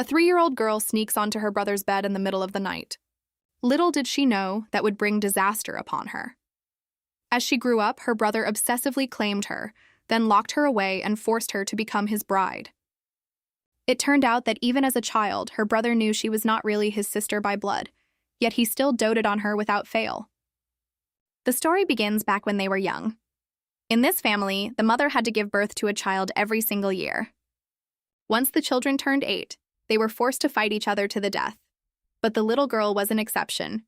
A 3-year-old girl sneaks onto her brother's bed in the middle of the night. Little did she know that would bring disaster upon her. As she grew up, her brother obsessively claimed her, then locked her away and forced her to become his bride. It turned out that even as a child, her brother knew she was not really his sister by blood, yet he still doted on her without fail. The story begins back when they were young. In this family, the mother had to give birth to a child every single year. Once the children turned 8, they were forced to fight each other to the death. But the little girl was an exception.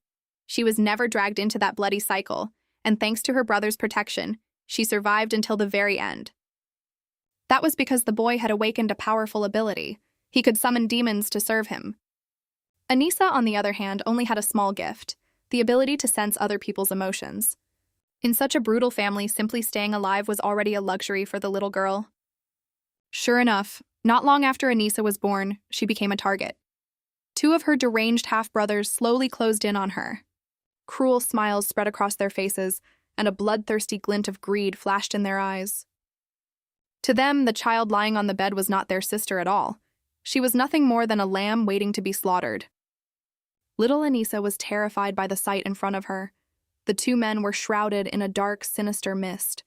She was never dragged into that bloody cycle, and thanks to her brother's protection, she survived until the very end. That was because the boy had awakened a powerful ability. He could summon demons to serve him. Anissa, on the other hand, only had a small gift, the ability to sense other people's emotions. In such a brutal family, simply staying alive was already a luxury for the little girl. Sure enough, not long after Anissa was born, she became a target. 2 of her deranged half-brothers slowly closed in on her. Cruel smiles spread across their faces, and a bloodthirsty glint of greed flashed in their eyes. To them, the child lying on the bed was not their sister at all. She was nothing more than a lamb waiting to be slaughtered. Little Anissa was terrified by the sight in front of her. The 2 men were shrouded in a dark, sinister mist.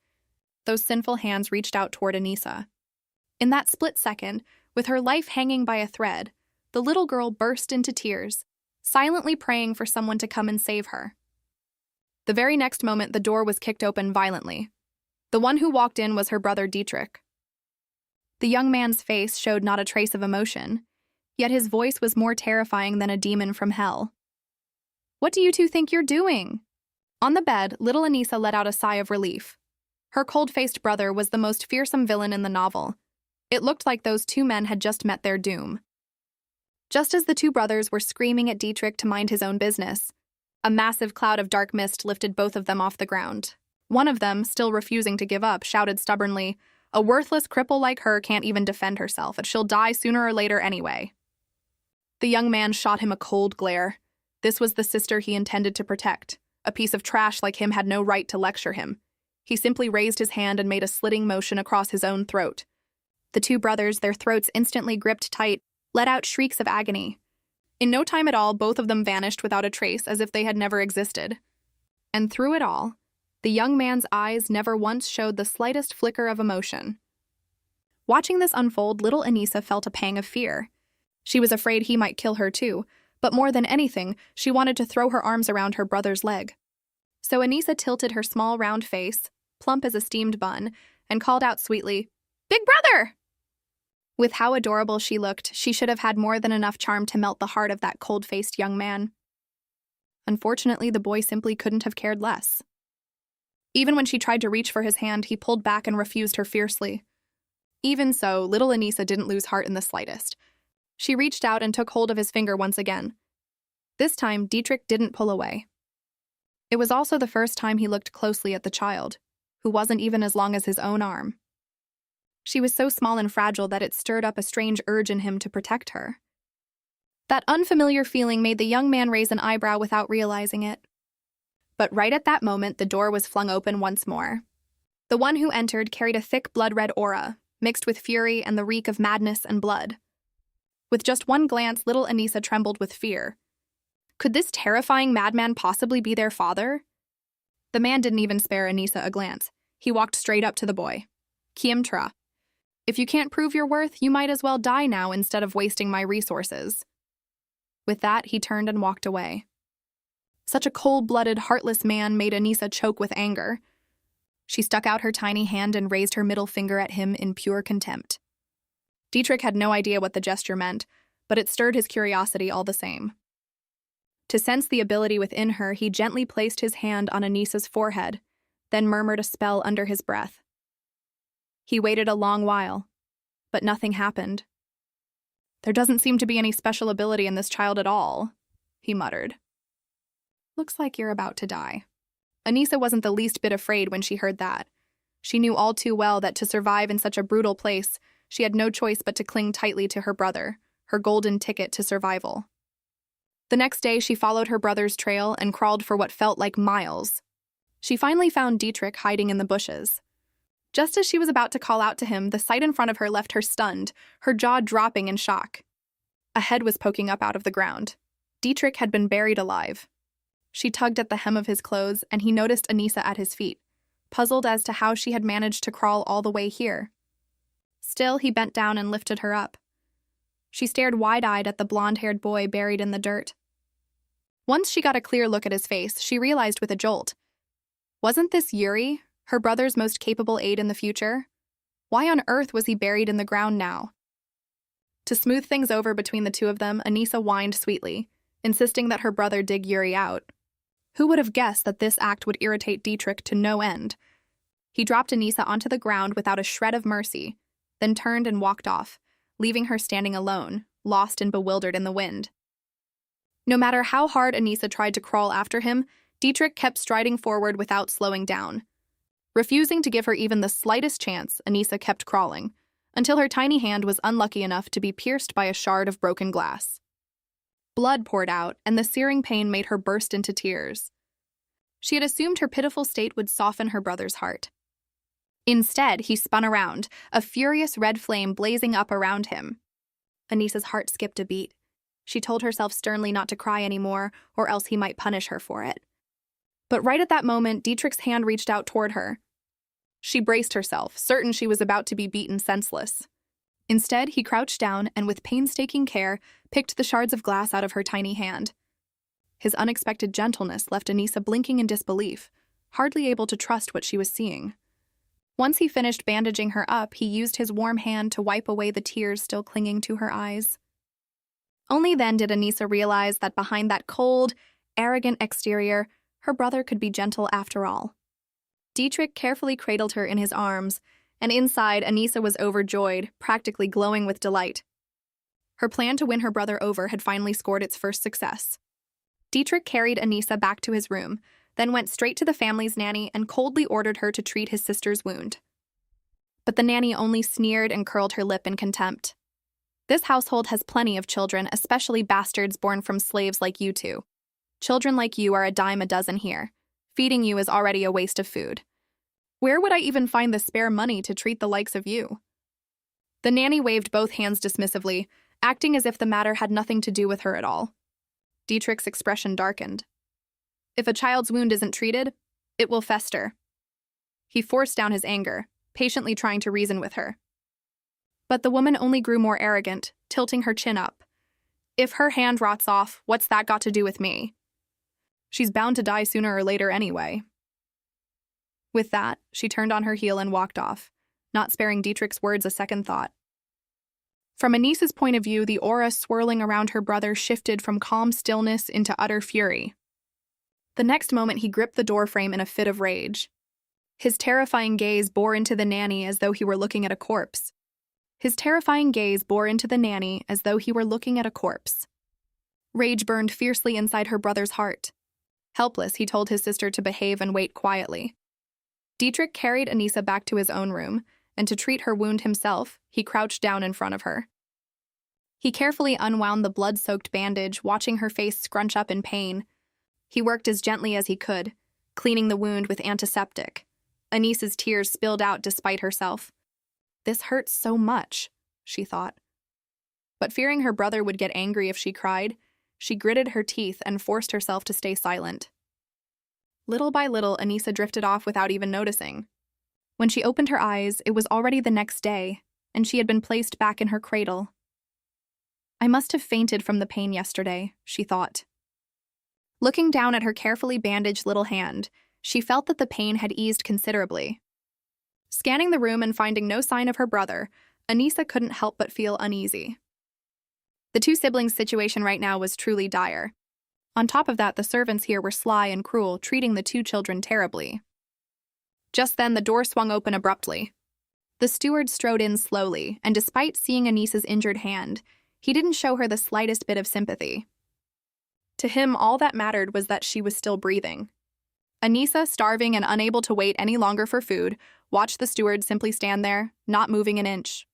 Those sinful hands reached out toward Anissa. In that split second, with her life hanging by a thread, the little girl burst into tears, silently praying for someone to come and save her. The very next moment, the door was kicked open violently. The one who walked in was her brother Dietrich. The young man's face showed not a trace of emotion, yet his voice was more terrifying than a demon from hell. "What do you 2 think you're doing?" On the bed, little Anissa let out a sigh of relief. Her cold-faced brother was the most fearsome villain in the novel. It looked like those 2 men had just met their doom. Just as the 2 brothers were screaming at Dietrich to mind his own business, a massive cloud of dark mist lifted both of them off the ground. One of them, still refusing to give up, shouted stubbornly, "A worthless cripple like her can't even defend herself, and she'll die sooner or later anyway." The young man shot him a cold glare. This was the sister he intended to protect. A piece of trash like him had no right to lecture him. He simply raised his hand and made a slitting motion across his own throat. The 2 brothers, their throats instantly gripped tight, let out shrieks of agony. In no time at all, both of them vanished without a trace, as if they had never existed. And through it all, the young man's eyes never once showed the slightest flicker of emotion. Watching this unfold, little Anissa felt a pang of fear. She was afraid he might kill her too, but more than anything, she wanted to throw her arms around her brother's leg. So Anissa tilted her small round face, plump as a steamed bun, and called out sweetly, "Big brother!" With how adorable she looked, she should have had more than enough charm to melt the heart of that cold-faced young man. Unfortunately, the boy simply couldn't have cared less. Even when she tried to reach for his hand, he pulled back and refused her fiercely. Even so, little Anissa didn't lose heart in the slightest. She reached out and took hold of his finger once again. This time, Dietrich didn't pull away. It was also the first time he looked closely at the child, who wasn't even as long as his own arm. She was so small and fragile that it stirred up a strange urge in him to protect her. That unfamiliar feeling made the young man raise an eyebrow without realizing it. But right at that moment, the door was flung open once more. The one who entered carried a thick blood-red aura, mixed with fury and the reek of madness and blood. With just one glance, little Anissa trembled with fear. Could this terrifying madman possibly be their father? The man didn't even spare Anissa a glance. He walked straight up to the boy. "Kiemtra. If you can't prove your worth, you might as well die now instead of wasting my resources." With that, he turned and walked away. Such a cold-blooded, heartless man made Anissa choke with anger. She stuck out her tiny hand and raised her middle finger at him in pure contempt. Dietrich had no idea what the gesture meant, but it stirred his curiosity all the same. To sense the ability within her, he gently placed his hand on Anissa's forehead, then murmured a spell under his breath. He waited a long while, but nothing happened. "There doesn't seem to be any special ability in this child at all," he muttered. "Looks like you're about to die." Anissa wasn't the least bit afraid when she heard that. She knew all too well that to survive in such a brutal place, she had no choice but to cling tightly to her brother, her golden ticket to survival. The next day, she followed her brother's trail and crawled for what felt like miles. She finally found Dietrich hiding in the bushes. Just as she was about to call out to him, the sight in front of her left her stunned, her jaw dropping in shock. A head was poking up out of the ground. Dietrich had been buried alive. She tugged at the hem of his clothes, and he noticed Anissa at his feet, puzzled as to how she had managed to crawl all the way here. Still, he bent down and lifted her up. She stared wide-eyed at the blonde-haired boy buried in the dirt. Once she got a clear look at his face, she realized with a jolt. Wasn't this Yuri, her brother's most capable aide in the future? Why on earth was he buried in the ground now? To smooth things over between the two of them, Anissa whined sweetly, insisting that her brother dig Yuri out. Who would have guessed that this act would irritate Dietrich to no end? He dropped Anissa onto the ground without a shred of mercy, then turned and walked off, leaving her standing alone, lost and bewildered in the wind. No matter how hard Anissa tried to crawl after him, Dietrich kept striding forward without slowing down. Refusing to give her even the slightest chance, Anissa kept crawling, until her tiny hand was unlucky enough to be pierced by a shard of broken glass. Blood poured out, and the searing pain made her burst into tears. She had assumed her pitiful state would soften her brother's heart. Instead, he spun around, a furious red flame blazing up around him. Anissa's heart skipped a beat. She told herself sternly not to cry anymore, or else he might punish her for it. But right at that moment, Dietrich's hand reached out toward her. She braced herself, certain she was about to be beaten senseless. Instead, he crouched down and with painstaking care picked the shards of glass out of her tiny hand. His unexpected gentleness left Anissa blinking in disbelief, hardly able to trust what she was seeing. Once he finished bandaging her up, he used his warm hand to wipe away the tears still clinging to her eyes. Only then did Anissa realize that behind that cold, arrogant exterior, her brother could be gentle after all. Dietrich carefully cradled her in his arms, and inside, Anissa was overjoyed, practically glowing with delight. Her plan to win her brother over had finally scored its first success. Dietrich carried Anissa back to his room, then went straight to the family's nanny and coldly ordered her to treat his sister's wound. But the nanny only sneered and curled her lip in contempt. This household has plenty of children, especially bastards born from slaves like you two. Children like you are a dime a dozen here. Feeding you is already a waste of food. Where would I even find the spare money to treat the likes of you? The nanny waved both hands dismissively, acting as if the matter had nothing to do with her at all. Dietrich's expression darkened. If a child's wound isn't treated, it will fester. He forced down his anger, patiently trying to reason with her. But the woman only grew more arrogant, tilting her chin up. If her hand rots off, what's that got to do with me? She's bound to die sooner or later anyway. With that, she turned on her heel and walked off, not sparing Dietrich's words a second thought. From Anissa's point of view, the aura swirling around her brother shifted from calm stillness into utter fury. The next moment, he gripped the doorframe in a fit of rage. His terrifying gaze bore into the nanny as though he were looking at a corpse. Rage burned fiercely inside her brother's heart. Helpless, he told his sister to behave and wait quietly. Dietrich carried Anissa back to his own room, and to treat her wound himself, he crouched down in front of her. He carefully unwound the blood-soaked bandage, watching her face scrunch up in pain. He worked as gently as he could, cleaning the wound with antiseptic. Anissa's tears spilled out despite herself. This hurts so much, she thought. But fearing her brother would get angry if she cried, she gritted her teeth and forced herself to stay silent. Little by little, Anissa drifted off without even noticing. When she opened her eyes, it was already the next day, and she had been placed back in her cradle. I must have fainted from the pain yesterday, she thought. Looking down at her carefully bandaged little hand, she felt that the pain had eased considerably. Scanning the room and finding no sign of her brother, Anissa couldn't help but feel uneasy. The two siblings' situation right now was truly dire. On top of that, the servants here were sly and cruel, treating the two children terribly. Just then, the door swung open abruptly. The steward strode in slowly, and despite seeing Anissa's injured hand, he didn't show her the slightest bit of sympathy. To him, all that mattered was that she was still breathing. Anissa, starving and unable to wait any longer for food, watched the steward simply stand there, not moving an inch.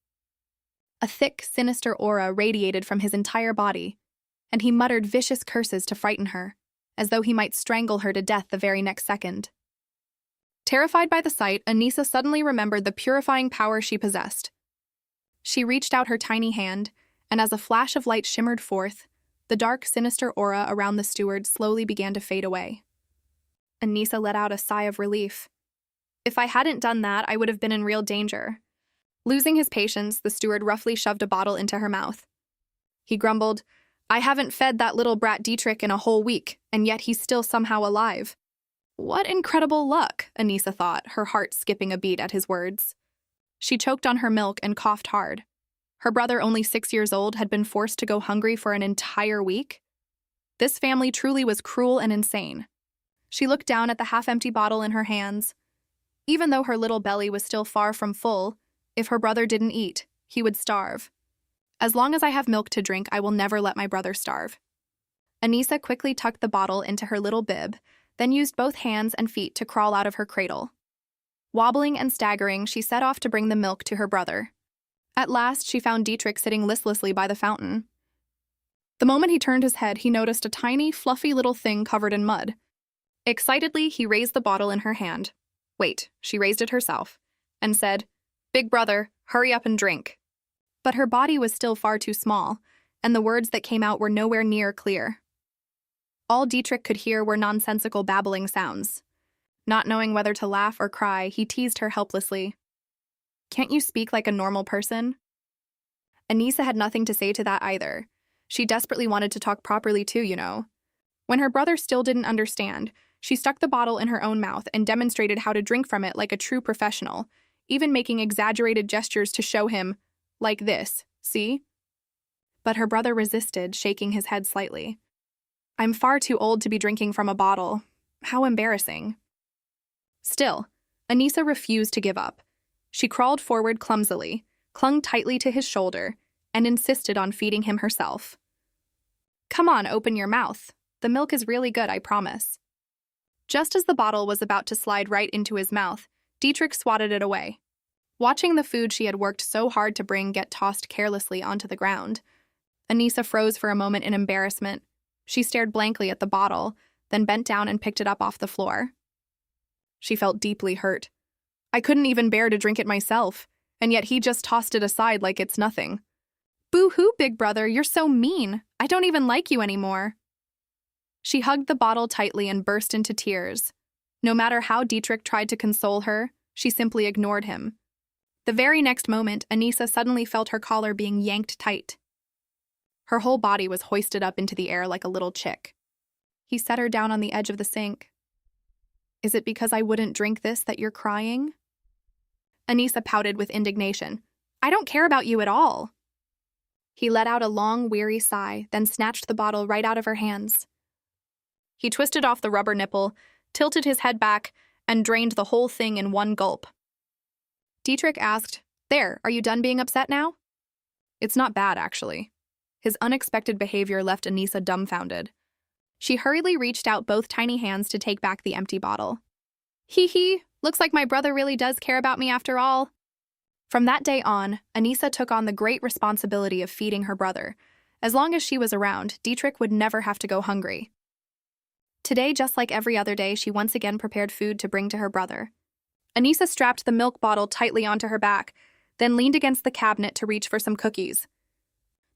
A thick, sinister aura radiated from his entire body, and he muttered vicious curses to frighten her, as though he might strangle her to death the very next second. Terrified by the sight, Anissa suddenly remembered the purifying power she possessed. She reached out her tiny hand, and as a flash of light shimmered forth, the dark, sinister aura around the steward slowly began to fade away. Anissa let out a sigh of relief. If I hadn't done that, I would have been in real danger. Losing his patience, the steward roughly shoved a bottle into her mouth. He grumbled, I haven't fed that little brat Dietrich in a whole week, and yet he's still somehow alive. What incredible luck, Anissa thought, her heart skipping a beat at his words. She choked on her milk and coughed hard. Her brother, only 6 years old, had been forced to go hungry for an entire week? This family truly was cruel and insane. She looked down at the half-empty bottle in her hands. Even though her little belly was still far from full, if her brother didn't eat, he would starve. As long as I have milk to drink, I will never let my brother starve. Anissa quickly tucked the bottle into her little bib, then used both hands and feet to crawl out of her cradle. Wobbling and staggering, she set off to bring the milk to her brother. At last, she found Dietrich sitting listlessly by the fountain. The moment he turned his head, he noticed a tiny, fluffy little thing covered in mud. Excitedly, he raised the bottle in her hand. Wait, she raised it herself, and said, Big brother, hurry up and drink. But her body was still far too small, and the words that came out were nowhere near clear. All Dietrich could hear were nonsensical babbling sounds. Not knowing whether to laugh or cry, he teased her helplessly. Can't you speak like a normal person? Anissa had nothing to say to that either. She desperately wanted to talk properly too, you know. When her brother still didn't understand, she stuck the bottle in her own mouth and demonstrated how to drink from it like a true professional, even making exaggerated gestures to show him, like this, see? But her brother resisted, shaking his head slightly. I'm far too old to be drinking from a bottle. How embarrassing. Still, Anissa refused to give up. She crawled forward clumsily, clung tightly to his shoulder, and insisted on feeding him herself. Come on, open your mouth. The milk is really good, I promise. Just as the bottle was about to slide right into his mouth, Dietrich swatted it away. Watching the food she had worked so hard to bring get tossed carelessly onto the ground, Anissa froze for a moment in embarrassment. She stared blankly at the bottle, then bent down and picked it up off the floor. She felt deeply hurt. I couldn't even bear to drink it myself, and yet he just tossed it aside like it's nothing. Boo-hoo, big brother, you're so mean. I don't even like you anymore. She hugged the bottle tightly and burst into tears. No matter how Dietrich tried to console her, she simply ignored him. The very next moment, Anissa suddenly felt her collar being yanked tight. Her whole body was hoisted up into the air like a little chick. He set her down on the edge of the sink. Is it because I wouldn't drink this that you're crying? Anissa pouted with indignation. I don't care about you at all. He let out a long, weary sigh, then snatched the bottle right out of her hands. He twisted off the rubber nipple, tilted his head back, and drained the whole thing in one gulp. Dietrich asked, There, are you done being upset now? It's not bad, actually. His unexpected behavior left Anissa dumbfounded. She hurriedly reached out both tiny hands to take back the empty bottle. Hee, looks like my brother really does care about me after all. From that day on, Anissa took on the great responsibility of feeding her brother. As long as she was around, Dietrich would never have to go hungry. Today, just like every other day, she once again prepared food to bring to her brother. Anissa strapped the milk bottle tightly onto her back, then leaned against the cabinet to reach for some cookies.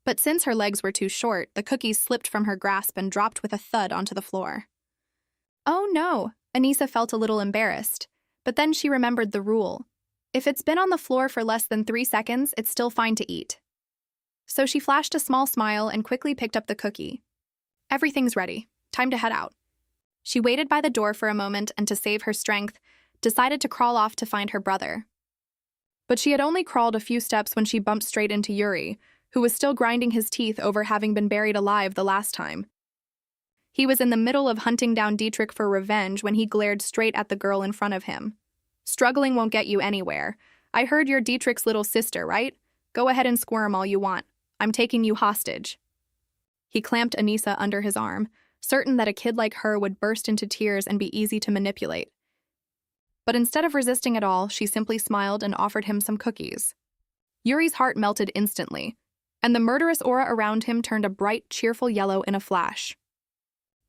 But since her legs were too short, the cookies slipped from her grasp and dropped with a thud onto the floor. Oh no, Anissa felt a little embarrassed, but then she remembered the rule. If it's been on the floor for less than 3 seconds, it's still fine to eat. So she flashed a small smile and quickly picked up the cookie. Everything's ready. Time to head out. She waited by the door for a moment and, to save her strength, decided to crawl off to find her brother. But she had only crawled a few steps when she bumped straight into Yuri, who was still grinding his teeth over having been buried alive the last time. He was in the middle of hunting down Dietrich for revenge when he glared straight at the girl in front of him. Struggling won't get you anywhere. I heard you're Dietrich's little sister, right? Go ahead and squirm all you want. I'm taking you hostage. He clamped Anissa under his arm, certain that a kid like her would burst into tears and be easy to manipulate. But instead of resisting at all, she simply smiled and offered him some cookies. Yuri's heart melted instantly, and the murderous aura around him turned a bright, cheerful yellow in a flash.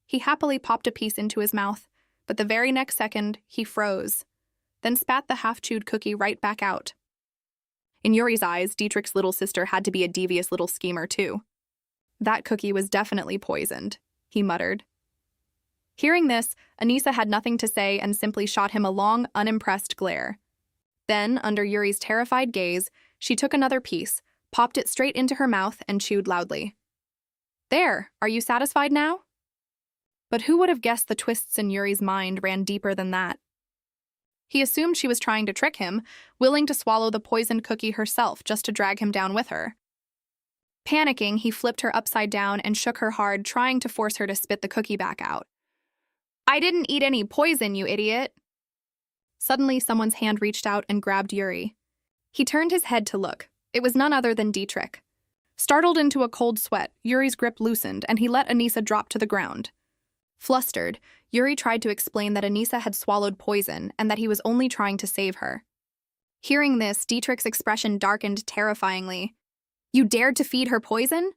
He happily popped a piece into his mouth, but the very next second, he froze, then spat the half-chewed cookie right back out. In Yuri's eyes, Dietrich's little sister had to be a devious little schemer, too. That cookie was definitely poisoned, he muttered. Hearing this, Anissa had nothing to say and simply shot him a long, unimpressed glare. Then, under Yuri's terrified gaze, she took another piece, popped it straight into her mouth, and chewed loudly. There, are you satisfied now? But who would have guessed the twists in Yuri's mind ran deeper than that? He assumed she was trying to trick him, willing to swallow the poisoned cookie herself just to drag him down with her. Panicking, he flipped her upside down and shook her hard, trying to force her to spit the cookie back out. I didn't eat any poison, you idiot. Suddenly, someone's hand reached out and grabbed Yuri. He turned his head to look. It was none other than Dietrich. Startled into a cold sweat, Yuri's grip loosened and he let Anissa drop to the ground. Flustered, Yuri tried to explain that Anissa had swallowed poison and that he was only trying to save her. Hearing this, Dietrich's expression darkened terrifyingly. You dared to feed her poison?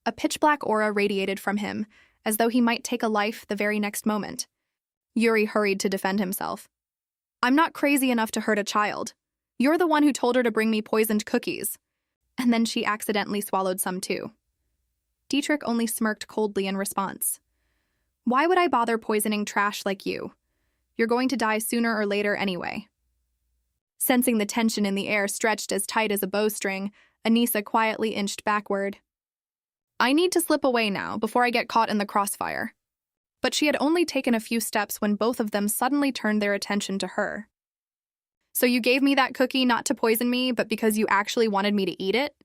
A pitch-black aura radiated from him, as though he might take a life the very next moment. Yuri hurried to defend himself. I'm not crazy enough to hurt a child. You're the one who told her to bring me poisoned cookies. And then she accidentally swallowed some too. Dietrich only smirked coldly in response. Why would I bother poisoning trash like you? You're going to die sooner or later anyway. Sensing the tension in the air stretched as tight as a bowstring, Anissa quietly inched backward. I need to slip away now before I get caught in the crossfire. But she had only taken a few steps when both of them suddenly turned their attention to her. So you gave me that cookie not to poison me, but because you actually wanted me to eat it?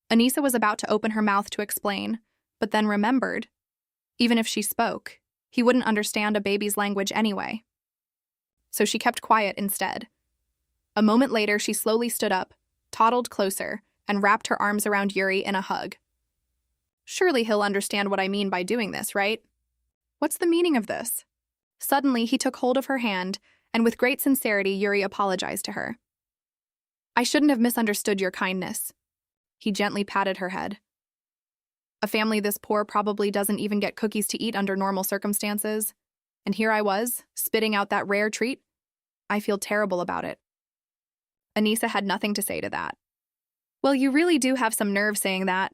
Anissa was about to open her mouth to explain, but then remembered. Even if she spoke, he wouldn't understand a baby's language anyway. So she kept quiet instead. A moment later, she slowly stood up, toddled closer, and wrapped her arms around Yuri in a hug. Surely he'll understand what I mean by doing this, right? What's the meaning of this? Suddenly, he took hold of her hand, and with great sincerity, Yuri apologized to her. I shouldn't have misunderstood your kindness. He gently patted her head. A family this poor probably doesn't even get cookies to eat under normal circumstances. And here I was, spitting out that rare treat. I feel terrible about it. Anissa had nothing to say to that. Well, you really do have some nerve saying that.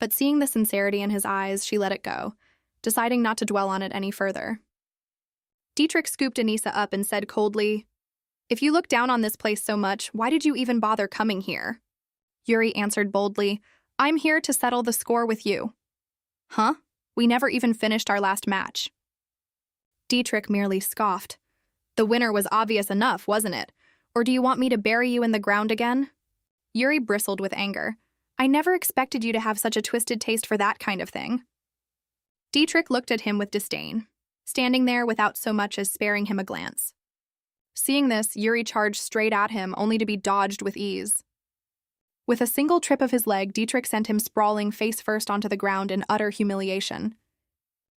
But seeing the sincerity in his eyes, she let it go, deciding not to dwell on it any further. Dietrich scooped Anissa up and said coldly, If you look down on this place so much, why did you even bother coming here? Yuri answered boldly, I'm here to settle the score with you. Huh? We never even finished our last match. Dietrich merely scoffed. The winner was obvious enough, wasn't it? Or do you want me to bury you in the ground again? Yuri bristled with anger. I never expected you to have such a twisted taste for that kind of thing. Dietrich looked at him with disdain, standing there without so much as sparing him a glance. Seeing this, Yuri charged straight at him, only to be dodged with ease. With a single trip of his leg, Dietrich sent him sprawling face first onto the ground in utter humiliation.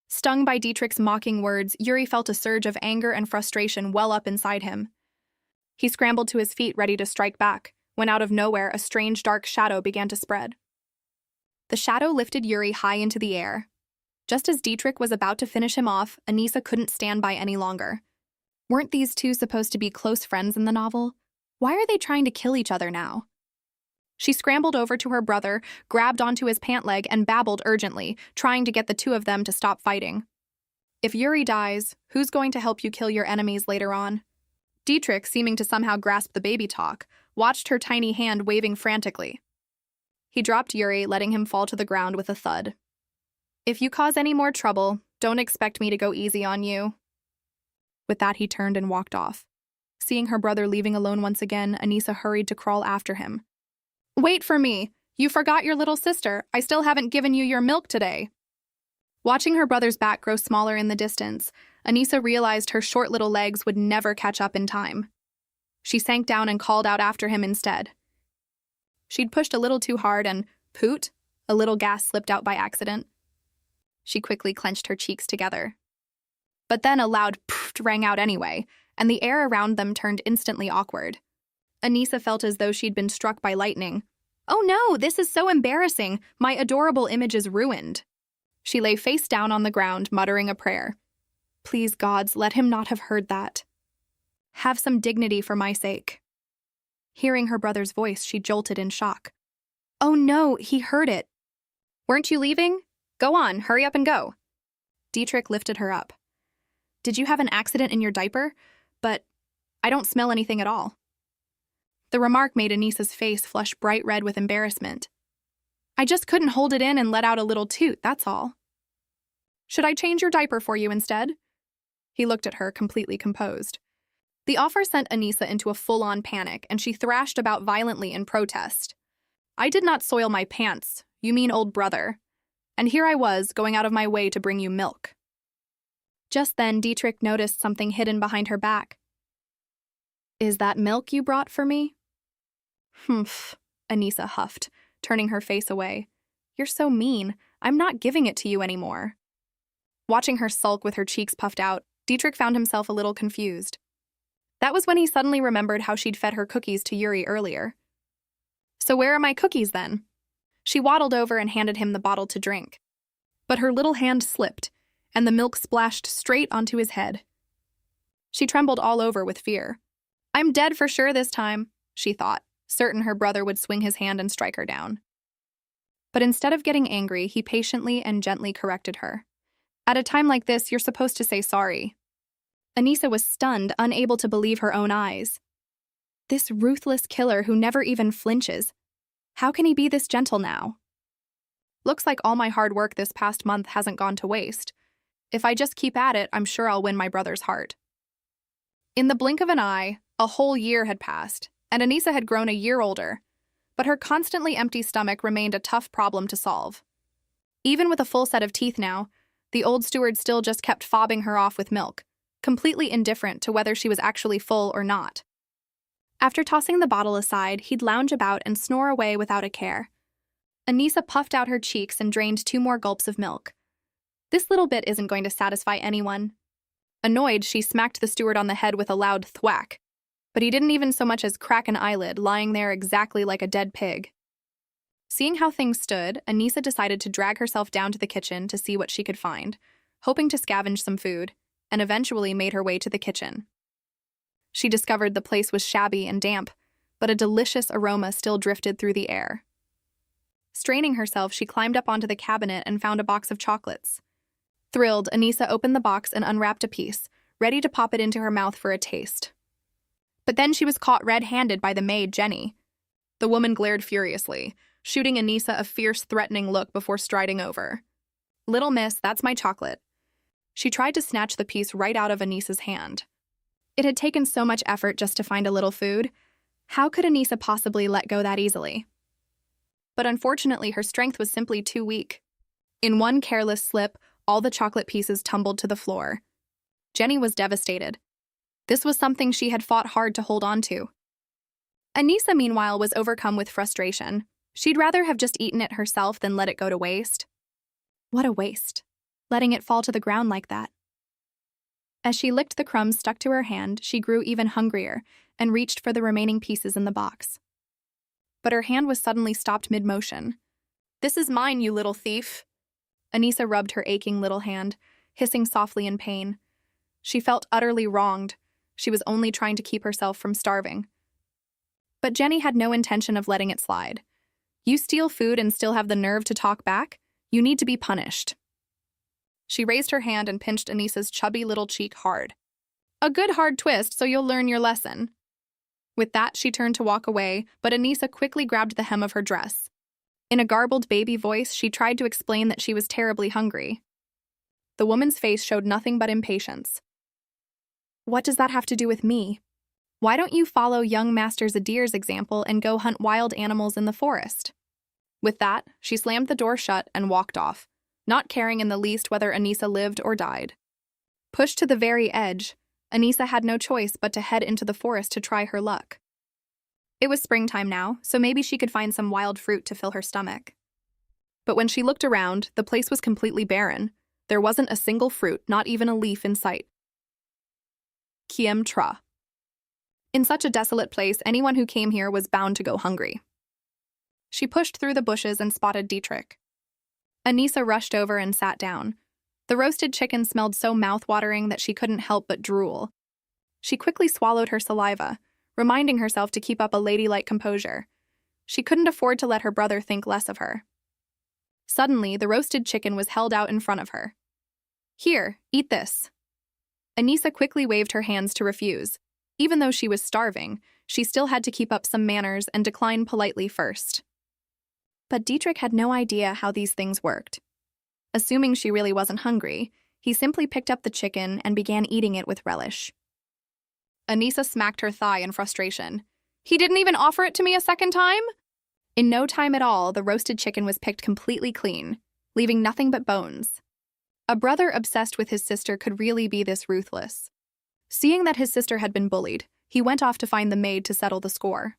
Stung by Dietrich's mocking words, Yuri felt a surge of anger and frustration well up inside him. He scrambled to his feet, ready to strike back, when out of nowhere a strange dark shadow began to spread. The shadow lifted Yuri high into the air. Just as Dietrich was about to finish him off, Anissa couldn't stand by any longer. Weren't these two supposed to be close friends in the novel? Why are they trying to kill each other now? She scrambled over to her brother, grabbed onto his pant leg, and babbled urgently, trying to get the two of them to stop fighting. If Yuri dies, who's going to help you kill your enemies later on? Dietrich, seeming to somehow grasp the baby talk, watched her tiny hand waving frantically. He dropped Yuri, letting him fall to the ground with a thud. If you cause any more trouble, don't expect me to go easy on you. With that, he turned and walked off. Seeing her brother leaving alone once again, Anissa hurried to crawl after him. Wait for me! You forgot your little sister. I still haven't given you your milk today. Watching her brother's back grow smaller in the distance, Anissa realized her short little legs would never catch up in time. She sank down and called out after him instead. She'd pushed a little too hard and, poot, a little gas slipped out by accident. She quickly clenched her cheeks together. But then a loud poof rang out anyway, and the air around them turned instantly awkward. Anissa felt as though she'd been struck by lightning. Oh no, this is so embarrassing. My adorable image is ruined. She lay face down on the ground, muttering a prayer. Please, gods, let him not have heard that. Have some dignity for my sake. Hearing her brother's voice, she jolted in shock. Oh no, he heard it. Weren't you leaving? Go on, hurry up and go. Dietrich lifted her up. Did you have an accident in your diaper? But I don't smell anything at all. The remark made Anissa's face flush bright red with embarrassment. I just couldn't hold it in and let out a little toot, that's all. Should I change your diaper for you instead? He looked at her, completely composed. The offer sent Anissa into a full-on panic, and she thrashed about violently in protest. I did not soil my pants, you mean old brother. And here I was, going out of my way to bring you milk. Just then, Dietrich noticed something hidden behind her back. Is that milk you brought for me? Humph, Anissa huffed, turning her face away. You're so mean. I'm not giving it to you anymore. Watching her sulk with her cheeks puffed out, Dietrich found himself a little confused. That was when he suddenly remembered how she'd fed her cookies to Yuri earlier. So where are my cookies then? She waddled over and handed him the bottle to drink. But her little hand slipped, and the milk splashed straight onto his head. She trembled all over with fear. I'm dead for sure this time, she thought, certain her brother would swing his hand and strike her down. But instead of getting angry, he patiently and gently corrected her. At a time like this, you're supposed to say sorry. Anissa was stunned, unable to believe her own eyes. This ruthless killer who never even flinches. How can he be this gentle now? Looks like all my hard work this past month hasn't gone to waste. If I just keep at it, I'm sure I'll win my brother's heart. In the blink of an eye, a whole year had passed, and Anissa had grown a year older, but her constantly empty stomach remained a tough problem to solve. Even with a full set of teeth now, the old steward still just kept fobbing her off with milk, completely indifferent to whether she was actually full or not. After tossing the bottle aside, he'd lounge about and snore away without a care. Anissa puffed out her cheeks and drained 2 more gulps of milk. This little bit isn't going to satisfy anyone. Annoyed, she smacked the steward on the head with a loud thwack, but he didn't even so much as crack an eyelid, lying there exactly like a dead pig. Seeing how things stood, Anissa decided to drag herself down to the kitchen to see what she could find, hoping to scavenge some food, and eventually made her way to the kitchen. She discovered the place was shabby and damp, but a delicious aroma still drifted through the air. Straining herself, she climbed up onto the cabinet and found a box of chocolates. Thrilled, Anissa opened the box and unwrapped a piece, ready to pop it into her mouth for a taste. But then she was caught red-handed by the maid, Jenny. The woman glared furiously, shooting Anissa a fierce, threatening look before striding over. Little miss, that's my chocolate. She tried to snatch the piece right out of Anissa's hand. It had taken so much effort just to find a little food. How could Anissa possibly let go that easily? But unfortunately, her strength was simply too weak. In one careless slip, all the chocolate pieces tumbled to the floor. Jenny was devastated. This was something she had fought hard to hold on to. Anissa, meanwhile, was overcome with frustration. She'd rather have just eaten it herself than let it go to waste. What a waste, letting it fall to the ground like that. As she licked the crumbs stuck to her hand, she grew even hungrier and reached for the remaining pieces in the box. But her hand was suddenly stopped mid-motion. This is mine, you little thief. Anissa rubbed her aching little hand, hissing softly in pain. She felt utterly wronged. She was only trying to keep herself from starving. But Jenny had no intention of letting it slide. You steal food and still have the nerve to talk back? You need to be punished. She raised her hand and pinched Anissa's chubby little cheek hard. A good hard twist, so you'll learn your lesson. With that, she turned to walk away, but Anissa quickly grabbed the hem of her dress. In a garbled baby voice, she tried to explain that she was terribly hungry. The woman's face showed nothing but impatience. What does that have to do with me? Why don't you follow young Master Zadir's example and go hunt wild animals in the forest? With that, she slammed the door shut and walked off, not caring in the least whether Anissa lived or died. Pushed to the very edge, Anissa had no choice but to head into the forest to try her luck. It was springtime now, so maybe she could find some wild fruit to fill her stomach. But when she looked around, the place was completely barren. There wasn't a single fruit, not even a leaf in sight. Kiem tra. In such a desolate place, anyone who came here was bound to go hungry. She pushed through the bushes and spotted Dietrich. Anissa rushed over and sat down. The roasted chicken smelled so mouth-watering that she couldn't help but drool. She quickly swallowed her saliva, reminding herself to keep up a ladylike composure. She couldn't afford to let her brother think less of her. Suddenly, the roasted chicken was held out in front of her. "Here, eat this." Anissa quickly waved her hands to refuse. Even though she was starving, she still had to keep up some manners and decline politely first. But Dietrich had no idea how these things worked. Assuming she really wasn't hungry, he simply picked up the chicken and began eating it with relish. Anissa smacked her thigh in frustration. "He didn't even offer it to me a second time?" In no time at all, the roasted chicken was picked completely clean, leaving nothing but bones. A brother obsessed with his sister could really be this ruthless. Seeing that his sister had been bullied, he went off to find the maid to settle the score.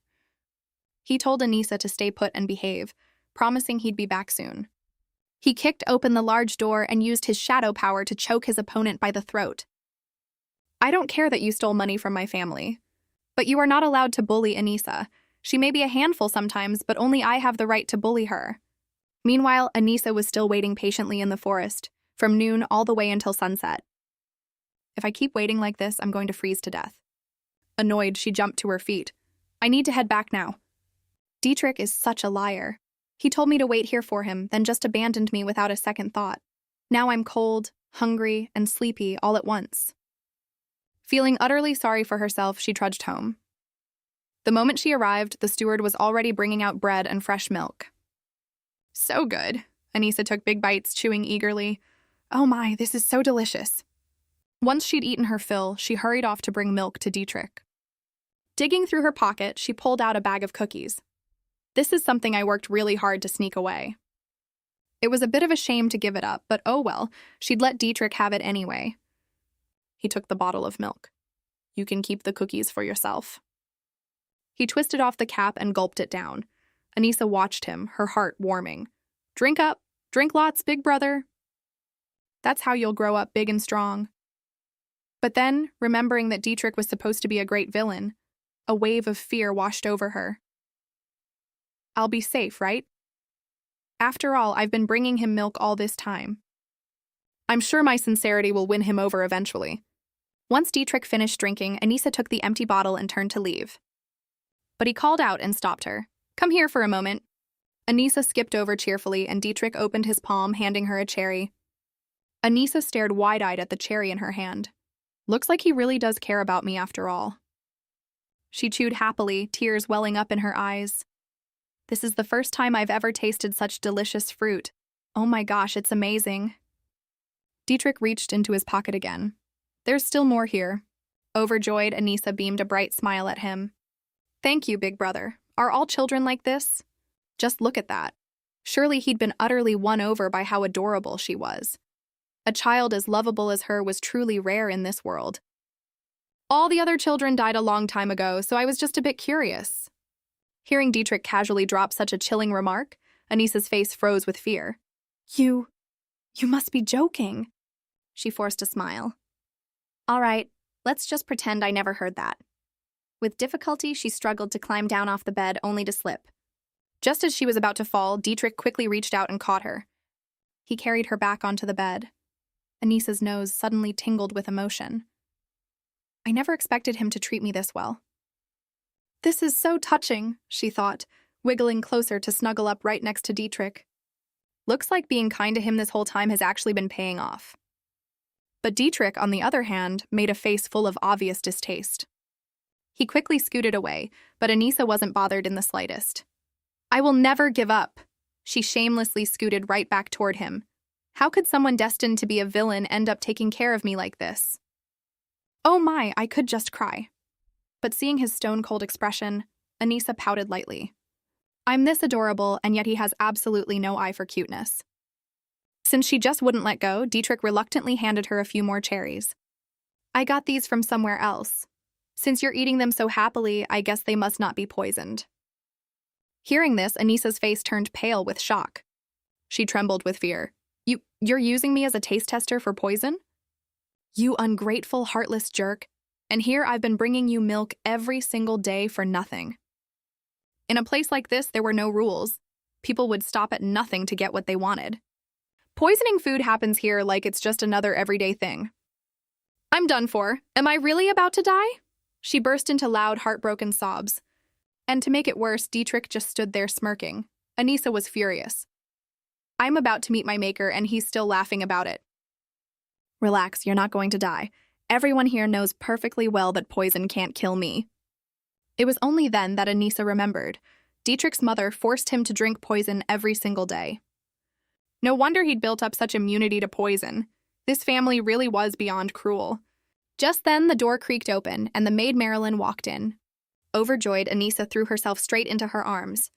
He told Anissa to stay put and behave, promising he'd be back soon. He kicked open the large door and used his shadow power to choke his opponent by the throat. "I don't care that you stole money from my family, but you are not allowed to bully Anissa. She may be a handful sometimes, but only I have the right to bully her." Meanwhile, Anissa was still waiting patiently in the forest, from noon all the way until sunset. "If I keep waiting like this, I'm going to freeze to death." Annoyed, she jumped to her feet. "I need to head back now. Dietrich is such a liar. He told me to wait here for him, then just abandoned me without a second thought. Now I'm cold, hungry, and sleepy all at once." Feeling utterly sorry for herself, she trudged home. The moment she arrived, the steward was already bringing out bread and fresh milk. "So good." Anissa took big bites, chewing eagerly. "Oh my, this is so delicious." Once she'd eaten her fill, she hurried off to bring milk to Dietrich. Digging through her pocket, she pulled out a bag of cookies. "This is something I worked really hard to sneak away." It was a bit of a shame to give it up, but oh well, she'd let Dietrich have it anyway. He took the bottle of milk. "You can keep the cookies for yourself." He twisted off the cap and gulped it down. Anissa watched him, her heart warming. "Drink up, drink lots, big brother. That's how you'll grow up big and strong." But then, remembering that Dietrich was supposed to be a great villain, a wave of fear washed over her. "I'll be safe, right? After all, I've been bringing him milk all this time. I'm sure my sincerity will win him over eventually." Once Dietrich finished drinking, Anissa took the empty bottle and turned to leave. But he called out and stopped her. "Come here for a moment." Anissa skipped over cheerfully, and Dietrich opened his palm, handing her a cherry. Anissa stared wide-eyed at the cherry in her hand. Looks like he really does care about me after all. She chewed happily, tears welling up in her eyes. "This is the first time I've ever tasted such delicious fruit. Oh my gosh, it's amazing." Dietrich reached into his pocket again. "There's still more here." Overjoyed, Anissa beamed a bright smile at him. "Thank you, big brother. Are all children like this? Just look at that." Surely he'd been utterly won over by how adorable she was. A child as lovable as her was truly rare in this world. "All the other children died a long time ago, so I was just a bit curious." Hearing Dietrich casually drop such a chilling remark, Anissa's face froze with fear. You must be joking." She forced a smile. "All right, let's just pretend I never heard that." With difficulty, she struggled to climb down off the bed, only to slip. Just as she was about to fall, Dietrich quickly reached out and caught her. He carried her back onto the bed. Anissa's nose suddenly tingled with emotion. I never expected him to treat me this well. "This is so touching," she thought, wiggling closer to snuggle up right next to Dietrich. Looks like being kind to him this whole time has actually been paying off. But Dietrich, on the other hand, made a face full of obvious distaste. He quickly scooted away, but Anissa wasn't bothered in the slightest. "I will never give up." She shamelessly scooted right back toward him. How could someone destined to be a villain end up taking care of me like this? Oh my, I could just cry. But seeing his stone-cold expression, Anissa pouted lightly. I'm this adorable, and yet he has absolutely no eye for cuteness. Since she just wouldn't let go, Dietrich reluctantly handed her a few more cherries. I got these from somewhere else. Since you're eating them so happily, I guess they must not be poisoned. Hearing this, Anissa's face turned pale with shock. She trembled with fear. You're using me as a taste tester for poison? You ungrateful, heartless jerk. And here I've been bringing you milk every single day for nothing. In a place like this, there were no rules. People would stop at nothing to get what they wanted. Poisoning food happens here like it's just another everyday thing. I'm done for. Am I really about to die? She burst into loud, heartbroken sobs. And to make it worse, Dietrich just stood there smirking. Anissa was furious. I'm about to meet my maker, and he's still laughing about it. Relax, you're not going to die. Everyone here knows perfectly well that poison can't kill me. It was only then that Anissa remembered. Dietrich's mother forced him to drink poison every single day. No wonder he'd built up such immunity to poison. This family really was beyond cruel. Just then, the door creaked open, and the maid Marilyn walked in. Overjoyed, Anissa threw herself straight into her arms.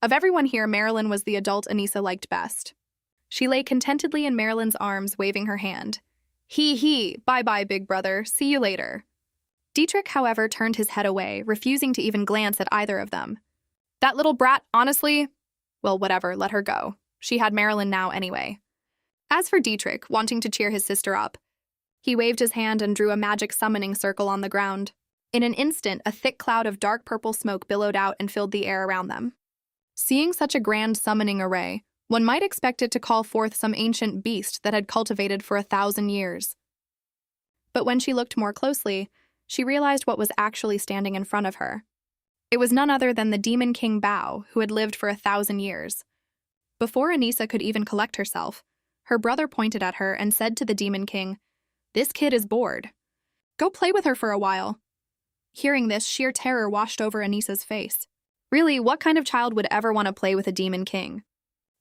Of everyone here, Marilyn was the adult Anissa liked best. She lay contentedly in Marilyn's arms, waving her hand. Bye-bye, big brother, see you later. Dietrich, however, turned his head away, refusing to even glance at either of them. That little brat, honestly? Well, whatever, let her go. She had Marilyn now anyway. As for Dietrich, wanting to cheer his sister up, he waved his hand and drew a magic summoning circle on the ground. In an instant, a thick cloud of dark purple smoke billowed out and filled the air around them. Seeing such a grand summoning array, one might expect it to call forth some ancient beast that had cultivated for 1,000 years. But when she looked more closely, she realized what was actually standing in front of her. It was none other than the Demon King Bao, who had lived for 1,000 years. Before Anissa could even collect herself, her brother pointed at her and said to the Demon King, "This kid is bored. Go play with her for a while." Hearing this, sheer terror washed over Anissa's face. Really, what kind of child would ever want to play with a Demon King?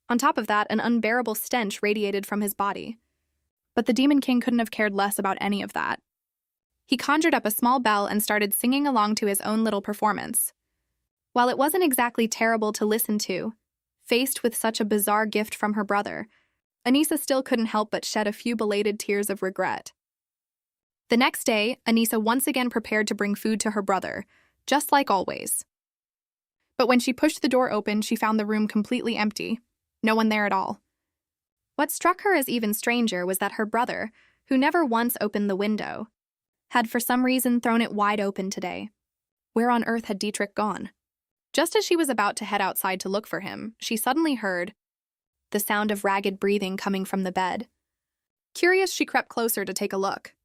On top of that, an unbearable stench radiated from his body. But the Demon King couldn't have cared less about any of that. He conjured up a small bell and started singing along to his own little performance. While it wasn't exactly terrible to listen to, faced with such a bizarre gift from her brother, Anissa still couldn't help but shed a few belated tears of regret. The next day, Anissa once again prepared to bring food to her brother, just like always. But when she pushed the door open, she found the room completely empty. No one there at all. What struck her as even stranger was that her brother, who never once opened the window, had for some reason thrown it wide open today. Where on earth had Dietrich gone? Just as she was about to head outside to look for him, she suddenly heard the sound of ragged breathing coming from the bed. Curious, she crept closer to take a look.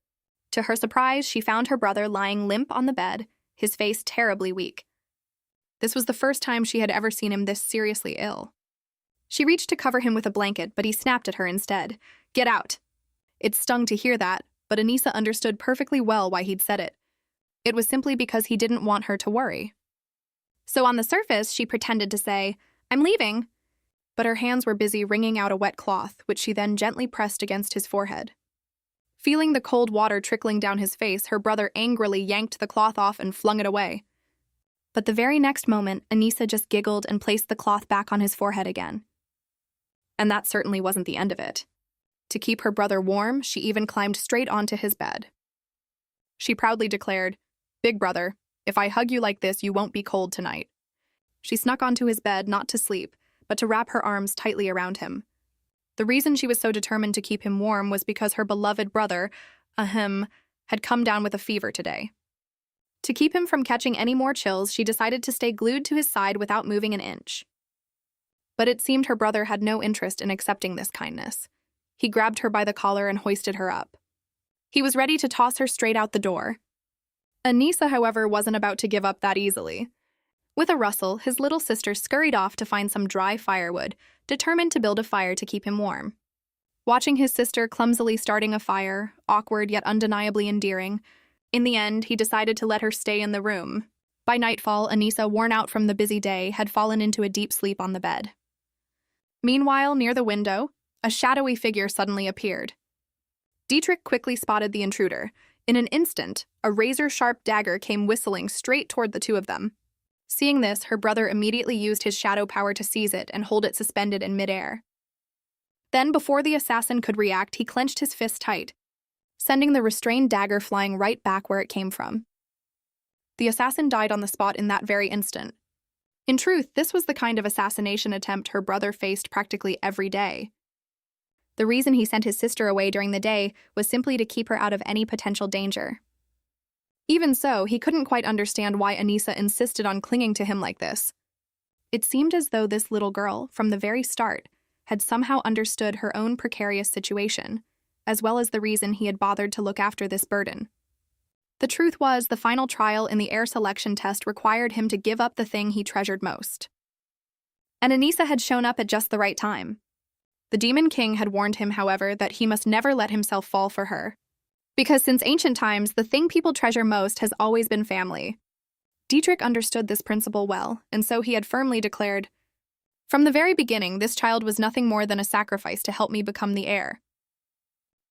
To her surprise, she found her brother lying limp on the bed, his face terribly weak. This was the first time she had ever seen him this seriously ill. She reached to cover him with a blanket, but he snapped at her instead. "Get out!" It stung to hear that, but Anissa understood perfectly well why he'd said it. It was simply because he didn't want her to worry. So on the surface, she pretended to say, "I'm leaving," but her hands were busy wringing out a wet cloth, which she then gently pressed against his forehead. Feeling the cold water trickling down his face, her brother angrily yanked the cloth off and flung it away. But the very next moment, Anissa just giggled and placed the cloth back on his forehead again. And that certainly wasn't the end of it. To keep her brother warm, she even climbed straight onto his bed. She proudly declared, "Big brother, if I hug you like this, you won't be cold tonight." She snuck onto his bed not to sleep, but to wrap her arms tightly around him. The reason she was so determined to keep him warm was because her beloved brother, had come down with a fever today. To keep him from catching any more chills, she decided to stay glued to his side without moving an inch. But it seemed her brother had no interest in accepting this kindness. He grabbed her by the collar and hoisted her up. He was ready to toss her straight out the door. Anissa, however, wasn't about to give up that easily. With a rustle, his little sister scurried off to find some dry firewood, determined to build a fire to keep him warm. Watching his sister clumsily starting a fire, awkward yet undeniably endearing, in the end, he decided to let her stay in the room. By nightfall, Anissa, worn out from the busy day, had fallen into a deep sleep on the bed. Meanwhile, near the window, a shadowy figure suddenly appeared. Dietrich quickly spotted the intruder. In an instant, a razor-sharp dagger came whistling straight toward the two of them. Seeing this, her brother immediately used his shadow power to seize it and hold it suspended in midair. Then, before the assassin could react, he clenched his fist tight, sending the restrained dagger flying right back where it came from. The assassin died on the spot in that very instant. In truth, this was the kind of assassination attempt her brother faced practically every day. The reason he sent his sister away during the day was simply to keep her out of any potential danger. Even so, he couldn't quite understand why Anissa insisted on clinging to him like this. It seemed as though this little girl, from the very start, had somehow understood her own precarious situation, as well as the reason he had bothered to look after this burden. The truth was, the final trial in the heir selection test required him to give up the thing he treasured most. And Anissa had shown up at just the right time. The Demon King had warned him, however, that he must never let himself fall for her. Because since ancient times, the thing people treasure most has always been family. Dietrich understood this principle well, and so he had firmly declared, "From the very beginning, this child was nothing more than a sacrifice to help me become the heir."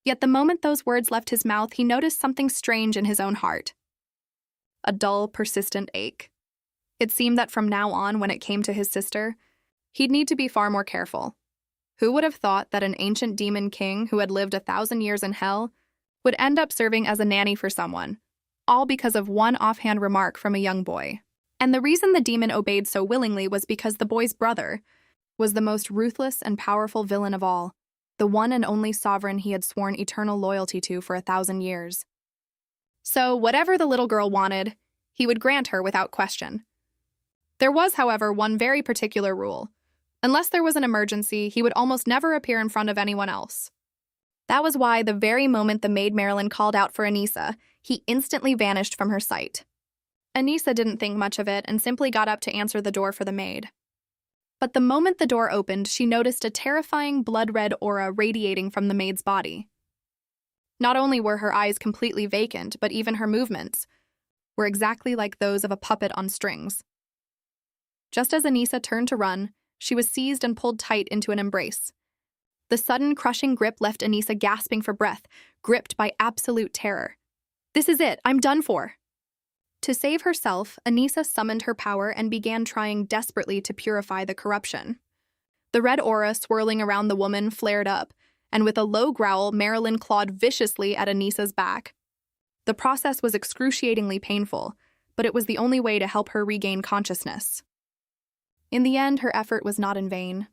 Yet the moment those words left his mouth, he noticed something strange in his own heart. A dull, persistent ache. It seemed that from now on, when it came to his sister, he'd need to be far more careful. Who would have thought that an ancient demon king who had lived 1,000 years in hell would end up serving as a nanny for someone, all because of one offhand remark from a young boy? And the reason the demon obeyed so willingly was because the boy's brother was the most ruthless and powerful villain of all, the one and only sovereign he had sworn eternal loyalty to for 1,000 years. So, whatever the little girl wanted, he would grant her without question. There was, however, one very particular rule. Unless there was an emergency, he would almost never appear in front of anyone else. That was why, the very moment the maid Marilyn called out for Anissa, he instantly vanished from her sight. Anissa didn't think much of it and simply got up to answer the door for the maid. But the moment the door opened, she noticed a terrifying blood-red aura radiating from the maid's body. Not only were her eyes completely vacant, but even her movements were exactly like those of a puppet on strings. Just as Anissa turned to run, she was seized and pulled tight into an embrace. The sudden, crushing grip left Anissa gasping for breath, gripped by absolute terror. "This is it, I'm done for." To save herself, Anissa summoned her power and began trying desperately to purify the corruption. The red aura swirling around the woman flared up, and with a low growl, Marilyn clawed viciously at Anissa's back. The process was excruciatingly painful, but it was the only way to help her regain consciousness. In the end, her effort was not in vain.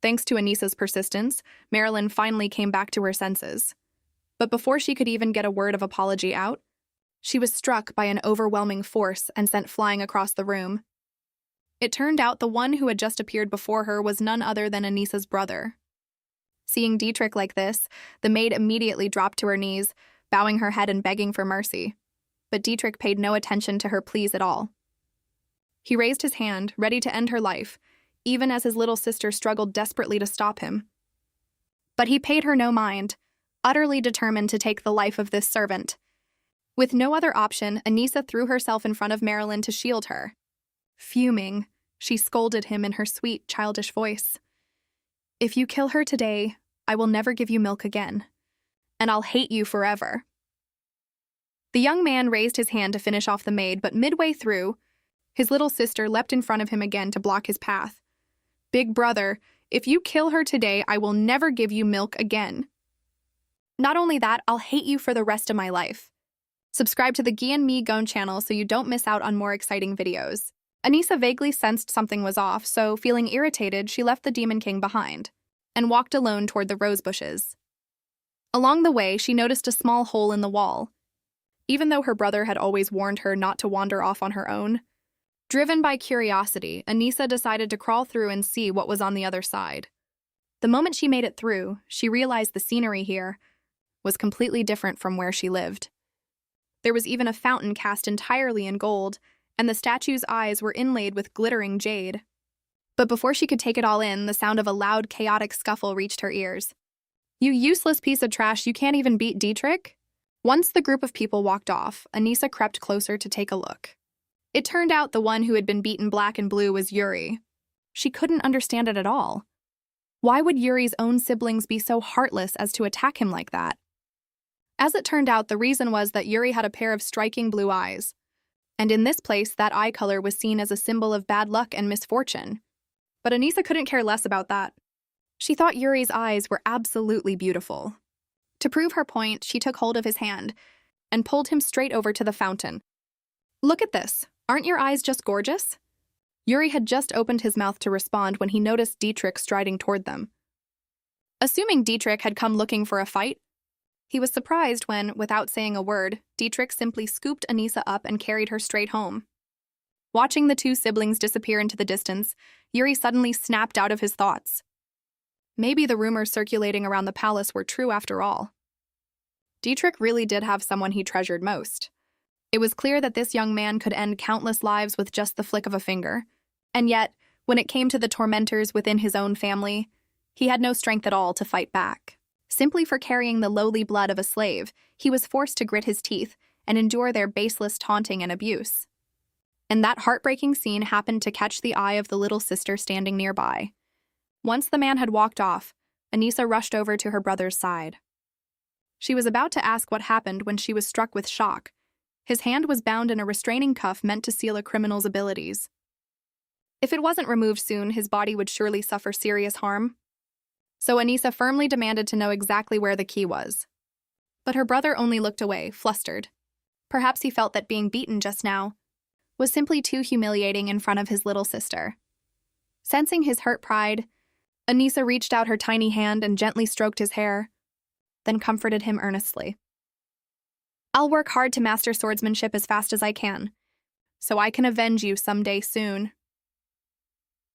Thanks to Anissa's persistence, Marilyn finally came back to her senses. But before she could even get a word of apology out, she was struck by an overwhelming force and sent flying across the room. It turned out the one who had just appeared before her was none other than Anissa's brother. Seeing Dietrich like this, the maid immediately dropped to her knees, bowing her head and begging for mercy. But Dietrich paid no attention to her pleas at all. He raised his hand, ready to end her life, even as his little sister struggled desperately to stop him. But he paid her no mind, utterly determined to take the life of this servant. With no other option, Anissa threw herself in front of Marilyn to shield her. Fuming, she scolded him in her sweet, childish voice. "If you kill her today, I will never give you milk again, and I'll hate you forever." The young man raised his hand to finish off the maid, but midway through, his little sister leapt in front of him again to block his path. "Big brother, if you kill her today, I will never give you milk again. Not only that, I'll hate you for the rest of my life." Subscribe to the Guy and Me Gone channel so you don't miss out on more exciting videos. Anissa vaguely sensed something was off, so feeling irritated, she left the Demon King behind and walked alone toward the rose bushes. Along the way, she noticed a small hole in the wall. Even though her brother had always warned her not to wander off on her own, driven by curiosity, Anissa decided to crawl through and see what was on the other side. The moment she made it through, she realized the scenery here was completely different from where she lived. There was even a fountain cast entirely in gold, and the statue's eyes were inlaid with glittering jade. But before she could take it all in, the sound of a loud, chaotic scuffle reached her ears. "You useless piece of trash, you can't even beat Dietrich?" Once the group of people walked off, Anissa crept closer to take a look. It turned out the one who had been beaten black and blue was Yuri. She couldn't understand it at all. Why would Yuri's own siblings be so heartless as to attack him like that? As it turned out, the reason was that Yuri had a pair of striking blue eyes. And in this place, that eye color was seen as a symbol of bad luck and misfortune. But Anissa couldn't care less about that. She thought Yuri's eyes were absolutely beautiful. To prove her point, she took hold of his hand and pulled him straight over to the fountain. "Look at this. Aren't your eyes just gorgeous?" Yuri had just opened his mouth to respond when he noticed Dietrich striding toward them. Assuming Dietrich had come looking for a fight, he was surprised when, without saying a word, Dietrich simply scooped Anissa up and carried her straight home. Watching the two siblings disappear into the distance, Yuri suddenly snapped out of his thoughts. Maybe the rumors circulating around the palace were true after all. Dietrich really did have someone he treasured most. It was clear that this young man could end countless lives with just the flick of a finger. And yet, when it came to the tormentors within his own family, he had no strength at all to fight back. Simply for carrying the lowly blood of a slave, he was forced to grit his teeth and endure their baseless taunting and abuse. And that heartbreaking scene happened to catch the eye of the little sister standing nearby. Once the man had walked off, Anissa rushed over to her brother's side. She was about to ask what happened when she was struck with shock. His hand was bound in a restraining cuff meant to seal a criminal's abilities. If it wasn't removed soon, his body would surely suffer serious harm. So Anissa firmly demanded to know exactly where the key was. But her brother only looked away, flustered. Perhaps he felt that being beaten just now was simply too humiliating in front of his little sister. Sensing his hurt pride, Anissa reached out her tiny hand and gently stroked his hair, then comforted him earnestly. "I'll work hard to master swordsmanship as fast as I can, so I can avenge you someday soon."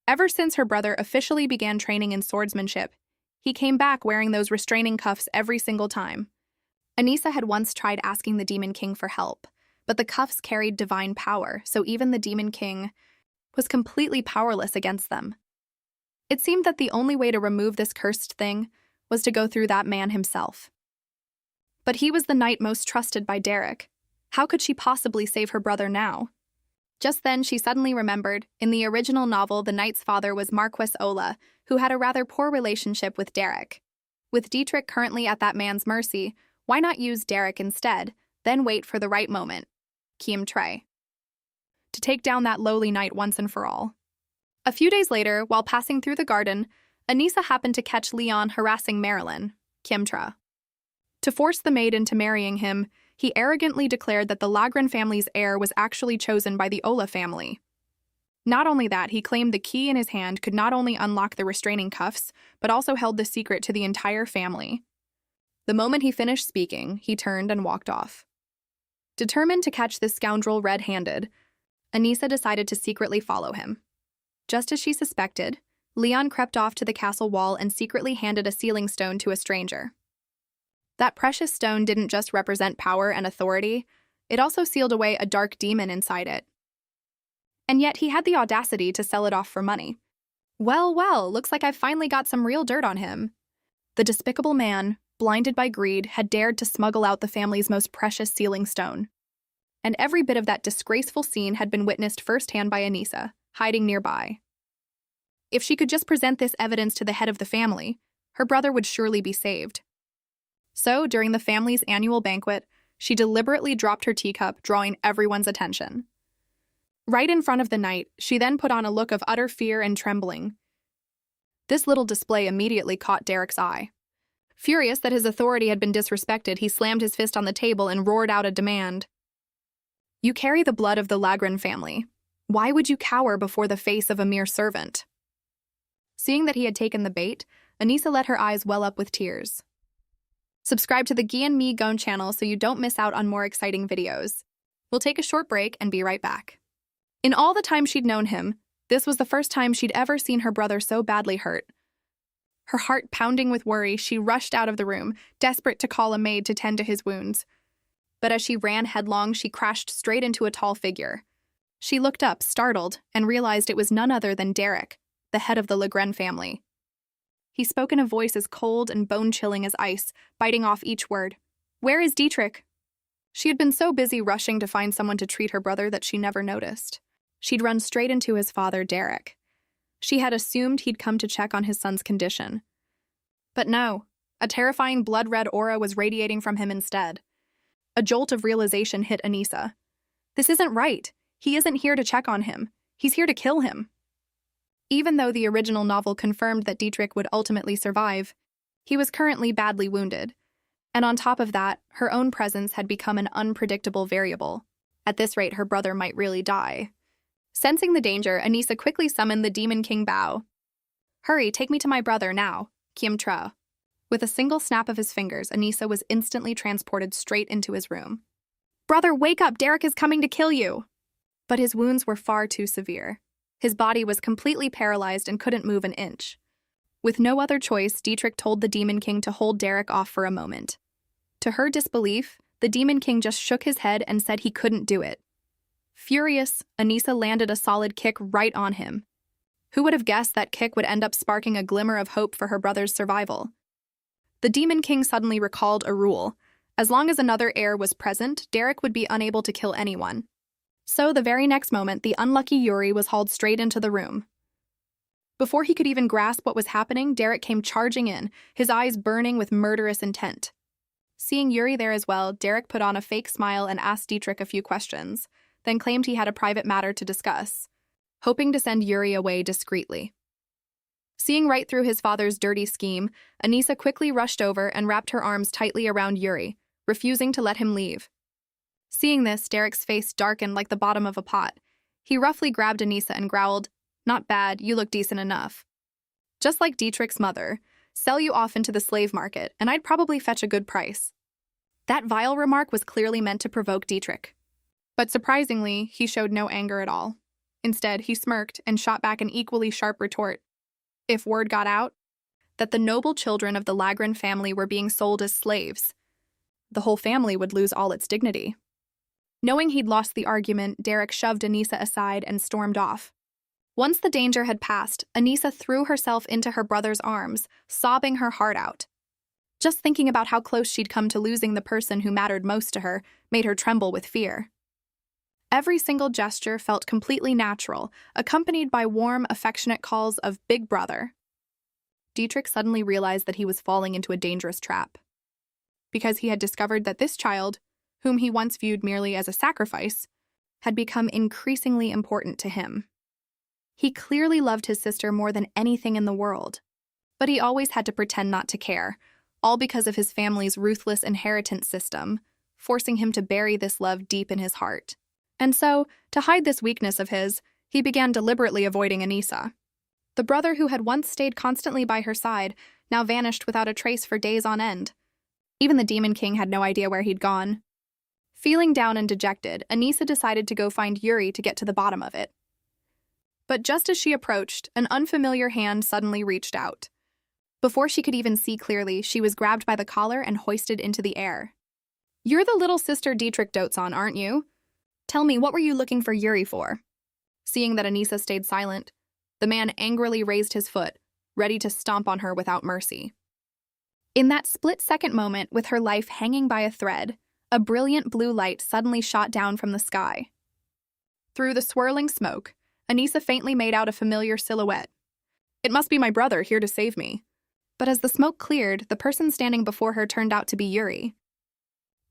Ever since her brother officially began training in swordsmanship, he came back wearing those restraining cuffs every single time. Anissa had once tried asking the Demon King for help, but the cuffs carried divine power, so even the Demon King was completely powerless against them. It seemed that the only way to remove this cursed thing was to go through that man himself. But he was the knight most trusted by Dietrich. How could she possibly save her brother now? Just then, she suddenly remembered, in the original novel, the knight's father was Marquis Ola, who had a rather poor relationship with Dietrich. With Dietrich currently at that man's mercy, why not use Dietrich instead, then wait for the right moment, to take down that lowly knight once and for all? A few days later, while passing through the garden, Anissa happened to catch Leon harassing Marilyn, To force the maid into marrying him, he arrogantly declared that the Lagran family's heir was actually chosen by the Ola family. Not only that, he claimed the key in his hand could not only unlock the restraining cuffs, but also held the secret to the entire family. The moment he finished speaking, he turned and walked off. Determined to catch this scoundrel red-handed, Anissa decided to secretly follow him. Just as she suspected, Leon crept off to the castle wall and secretly handed a sealing stone to a stranger. That precious stone didn't just represent power and authority, it also sealed away a dark demon inside it. And yet he had the audacity to sell it off for money. Well, looks like I've finally got some real dirt on him. The despicable man, blinded by greed, had dared to smuggle out the family's most precious sealing stone. And every bit of that disgraceful scene had been witnessed firsthand by Anissa, hiding nearby. If she could just present this evidence to the head of the family, her brother would surely be saved. So, during the family's annual banquet, she deliberately dropped her teacup, drawing everyone's attention. Right in front of the knight, she then put on a look of utter fear and trembling. This little display immediately caught Dietrich's eye. Furious that his authority had been disrespected, he slammed his fist on the table and roared out a demand. "You carry the blood of the Lagran family. Why would you cower before the face of a mere servant?" Seeing that he had taken the bait, Anissa let her eyes well up with tears. Subscribe to the Gian Me Gon channel so you don't miss out on more exciting videos. We'll take a short break and be right back. In all the time she'd known him, this was the first time she'd ever seen her brother so badly hurt. Her heart pounding with worry, she rushed out of the room, desperate to call a maid to tend to his wounds. But as she ran headlong, she crashed straight into a tall figure. She looked up, startled, and realized it was none other than Dietrich, the head of the Lagran family. He spoke in a voice as cold and bone-chilling as ice, biting off each word. "Where is Dietrich?" She had been so busy rushing to find someone to treat her brother that she never noticed. She'd run straight into his father, Dietrich. She had assumed he'd come to check on his son's condition. But no, a terrifying blood-red aura was radiating from him instead. A jolt of realization hit Anissa. This isn't right. He isn't here to check on him. He's here to kill him. Even though the original novel confirmed that Dietrich would ultimately survive, he was currently badly wounded. And on top of that, her own presence had become an unpredictable variable. At this rate, her brother might really die. Sensing the danger, Anissa quickly summoned the Demon King Bao. "Hurry, take me to my brother now, Tra." With a single snap of his fingers, Anissa was instantly transported straight into his room. "Brother, wake up! Dietrich is coming to kill you!" But his wounds were far too severe. His body was completely paralyzed and couldn't move an inch. With no other choice, Dietrich told the Demon King to hold Dietrich off for a moment. To her disbelief, the Demon King just shook his head and said he couldn't do it. Furious, Anissa landed a solid kick right on him. Who would have guessed that kick would end up sparking a glimmer of hope for her brother's survival? The Demon King suddenly recalled a rule. As long as another heir was present, Derek would be unable to kill anyone. So the very next moment, the unlucky Yuri was hauled straight into the room. Before he could even grasp what was happening, Derek came charging in, his eyes burning with murderous intent. Seeing Yuri there as well, Derek put on a fake smile and asked Dietrich a few questions, then claimed he had a private matter to discuss, hoping to send Yuri away discreetly. Seeing right through his father's dirty scheme, Anissa quickly rushed over and wrapped her arms tightly around Yuri, refusing to let him leave. Seeing this, Derek's face darkened like the bottom of a pot. He roughly grabbed Anissa and growled, "Not bad, you look decent enough. Just like Dietrich's mother, sell you off into the slave market, and I'd probably fetch a good price." That vile remark was clearly meant to provoke Dietrich. But surprisingly, he showed no anger at all. Instead, he smirked and shot back an equally sharp retort. If word got out that the noble children of the Lagran family were being sold as slaves, the whole family would lose all its dignity. Knowing he'd lost the argument, Derek shoved Anissa aside and stormed off. Once the danger had passed, Anissa threw herself into her brother's arms, sobbing her heart out. Just thinking about how close she'd come to losing the person who mattered most to her made her tremble with fear. Every single gesture felt completely natural, accompanied by warm, affectionate calls of "Big Brother." Dietrich suddenly realized that he was falling into a dangerous trap. Because he had discovered that this child, whom he once viewed merely as a sacrifice, had become increasingly important to him. He clearly loved his sister more than anything in the world, but he always had to pretend not to care, all because of his family's ruthless inheritance system, forcing him to bury this love deep in his heart. And so, to hide this weakness of his, he began deliberately avoiding Anissa. The brother who had once stayed constantly by her side now vanished without a trace for days on end. Even the Demon King had no idea where he'd gone. Feeling down and dejected, Anissa decided to go find Yuri to get to the bottom of it. But just as she approached, an unfamiliar hand suddenly reached out. Before she could even see clearly, she was grabbed by the collar and hoisted into the air. "You're the little sister Dietrich dotes on, aren't you? Tell me, what were you looking for Yuri for?" Seeing that Anissa stayed silent, the man angrily raised his foot, ready to stomp on her without mercy. In that split-second moment, with her life hanging by a thread, a brilliant blue light suddenly shot down from the sky. Through the swirling smoke, Anissa faintly made out a familiar silhouette. It must be my brother here to save me. But as the smoke cleared, the person standing before her turned out to be Yuri.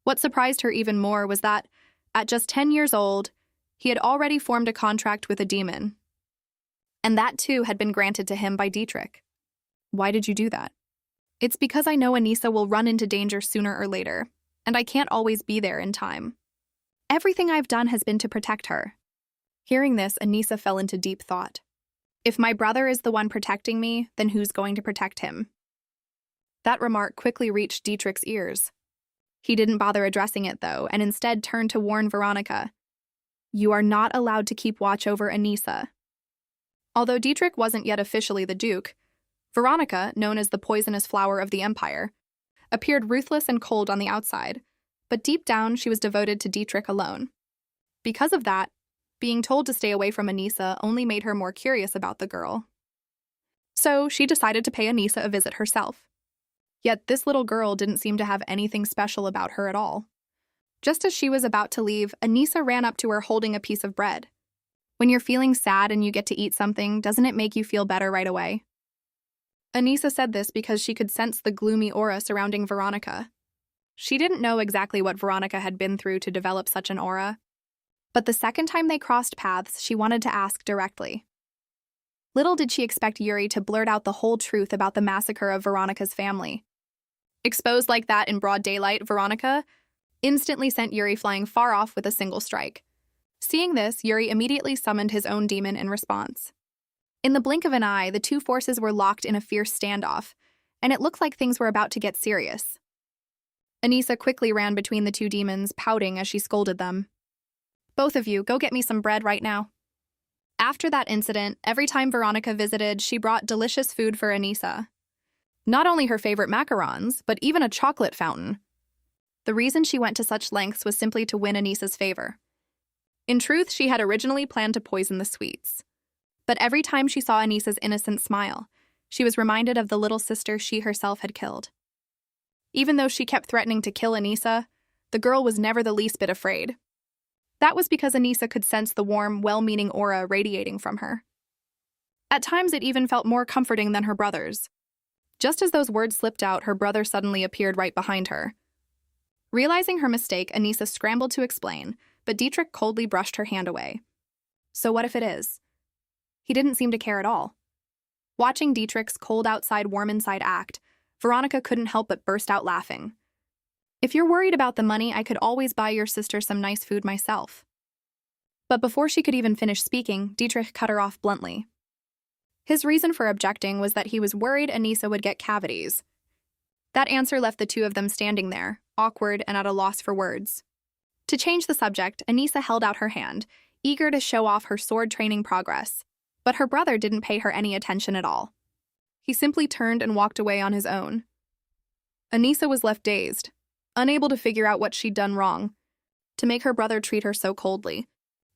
What surprised her even more was that, at just 10 years old, he had already formed a contract with a demon. And that too had been granted to him by Dietrich. "Why did you do that?" "It's because I know Anissa will run into danger sooner or later, and I can't always be there in time. Everything I've done has been to protect her." Hearing this, Anissa fell into deep thought. If my brother is the one protecting me, then who's going to protect him? That remark quickly reached Dietrich's ears. He didn't bother addressing it, though, and instead turned to warn Veronica. "You are not allowed to keep watch over Anissa." Although Dietrich wasn't yet officially the Duke, Veronica, known as the poisonous flower of the Empire, appeared ruthless and cold on the outside, but deep down she was devoted to Dietrich alone. Because of that, being told to stay away from Anissa only made her more curious about the girl. So she decided to pay Anissa a visit herself. Yet this little girl didn't seem to have anything special about her at all. Just as she was about to leave, Anissa ran up to her holding a piece of bread. When you're feeling sad and you get to eat something, doesn't it make you feel better right away? Anissa said this because she could sense the gloomy aura surrounding Veronica. She didn't know exactly what Veronica had been through to develop such an aura, but the second time they crossed paths, she wanted to ask directly. Little did she expect Yuri to blurt out the whole truth about the massacre of Veronica's family. Exposed like that in broad daylight, Veronica instantly sent Yuri flying far off with a single strike. Seeing this, Yuri immediately summoned his own demon in response. In the blink of an eye, the two forces were locked in a fierce standoff, and it looked like things were about to get serious. Anissa quickly ran between the two demons, pouting as she scolded them. "Both of you, go get me some bread right now." After that incident, every time Veronica visited, she brought delicious food for Anissa. Not only her favorite macarons, but even a chocolate fountain. the reason she went to such lengths was simply to win Anissa's favor. In truth, she had originally planned to poison the sweets. But every time she saw Anissa's innocent smile, she was reminded of the little sister she herself had killed. Even though she kept threatening to kill Anissa, the girl was never the least bit afraid. That was because Anissa could sense the warm, well-meaning aura radiating from her. At times, it even felt more comforting than her brother's. Just as those words slipped out, her brother suddenly appeared right behind her. Realizing her mistake, Anissa scrambled to explain, but Dietrich coldly brushed her hand away. So what if it is? He didn't seem to care at all. Watching Dietrich's cold outside, warm inside act, Veronica couldn't help but burst out laughing. If you're worried about the money, I could always buy your sister some nice food myself. But before she could even finish speaking, Dietrich cut her off bluntly. His reason for objecting was that he was worried Anissa would get cavities. That answer left the two of them standing there, awkward and at a loss for words. To change the subject, Anissa held out her hand, eager to show off her sword training progress. But her brother didn't pay her any attention at all. He simply turned and walked away on his own. Anissa was left dazed, unable to figure out what she'd done wrong, to make her brother treat her so coldly.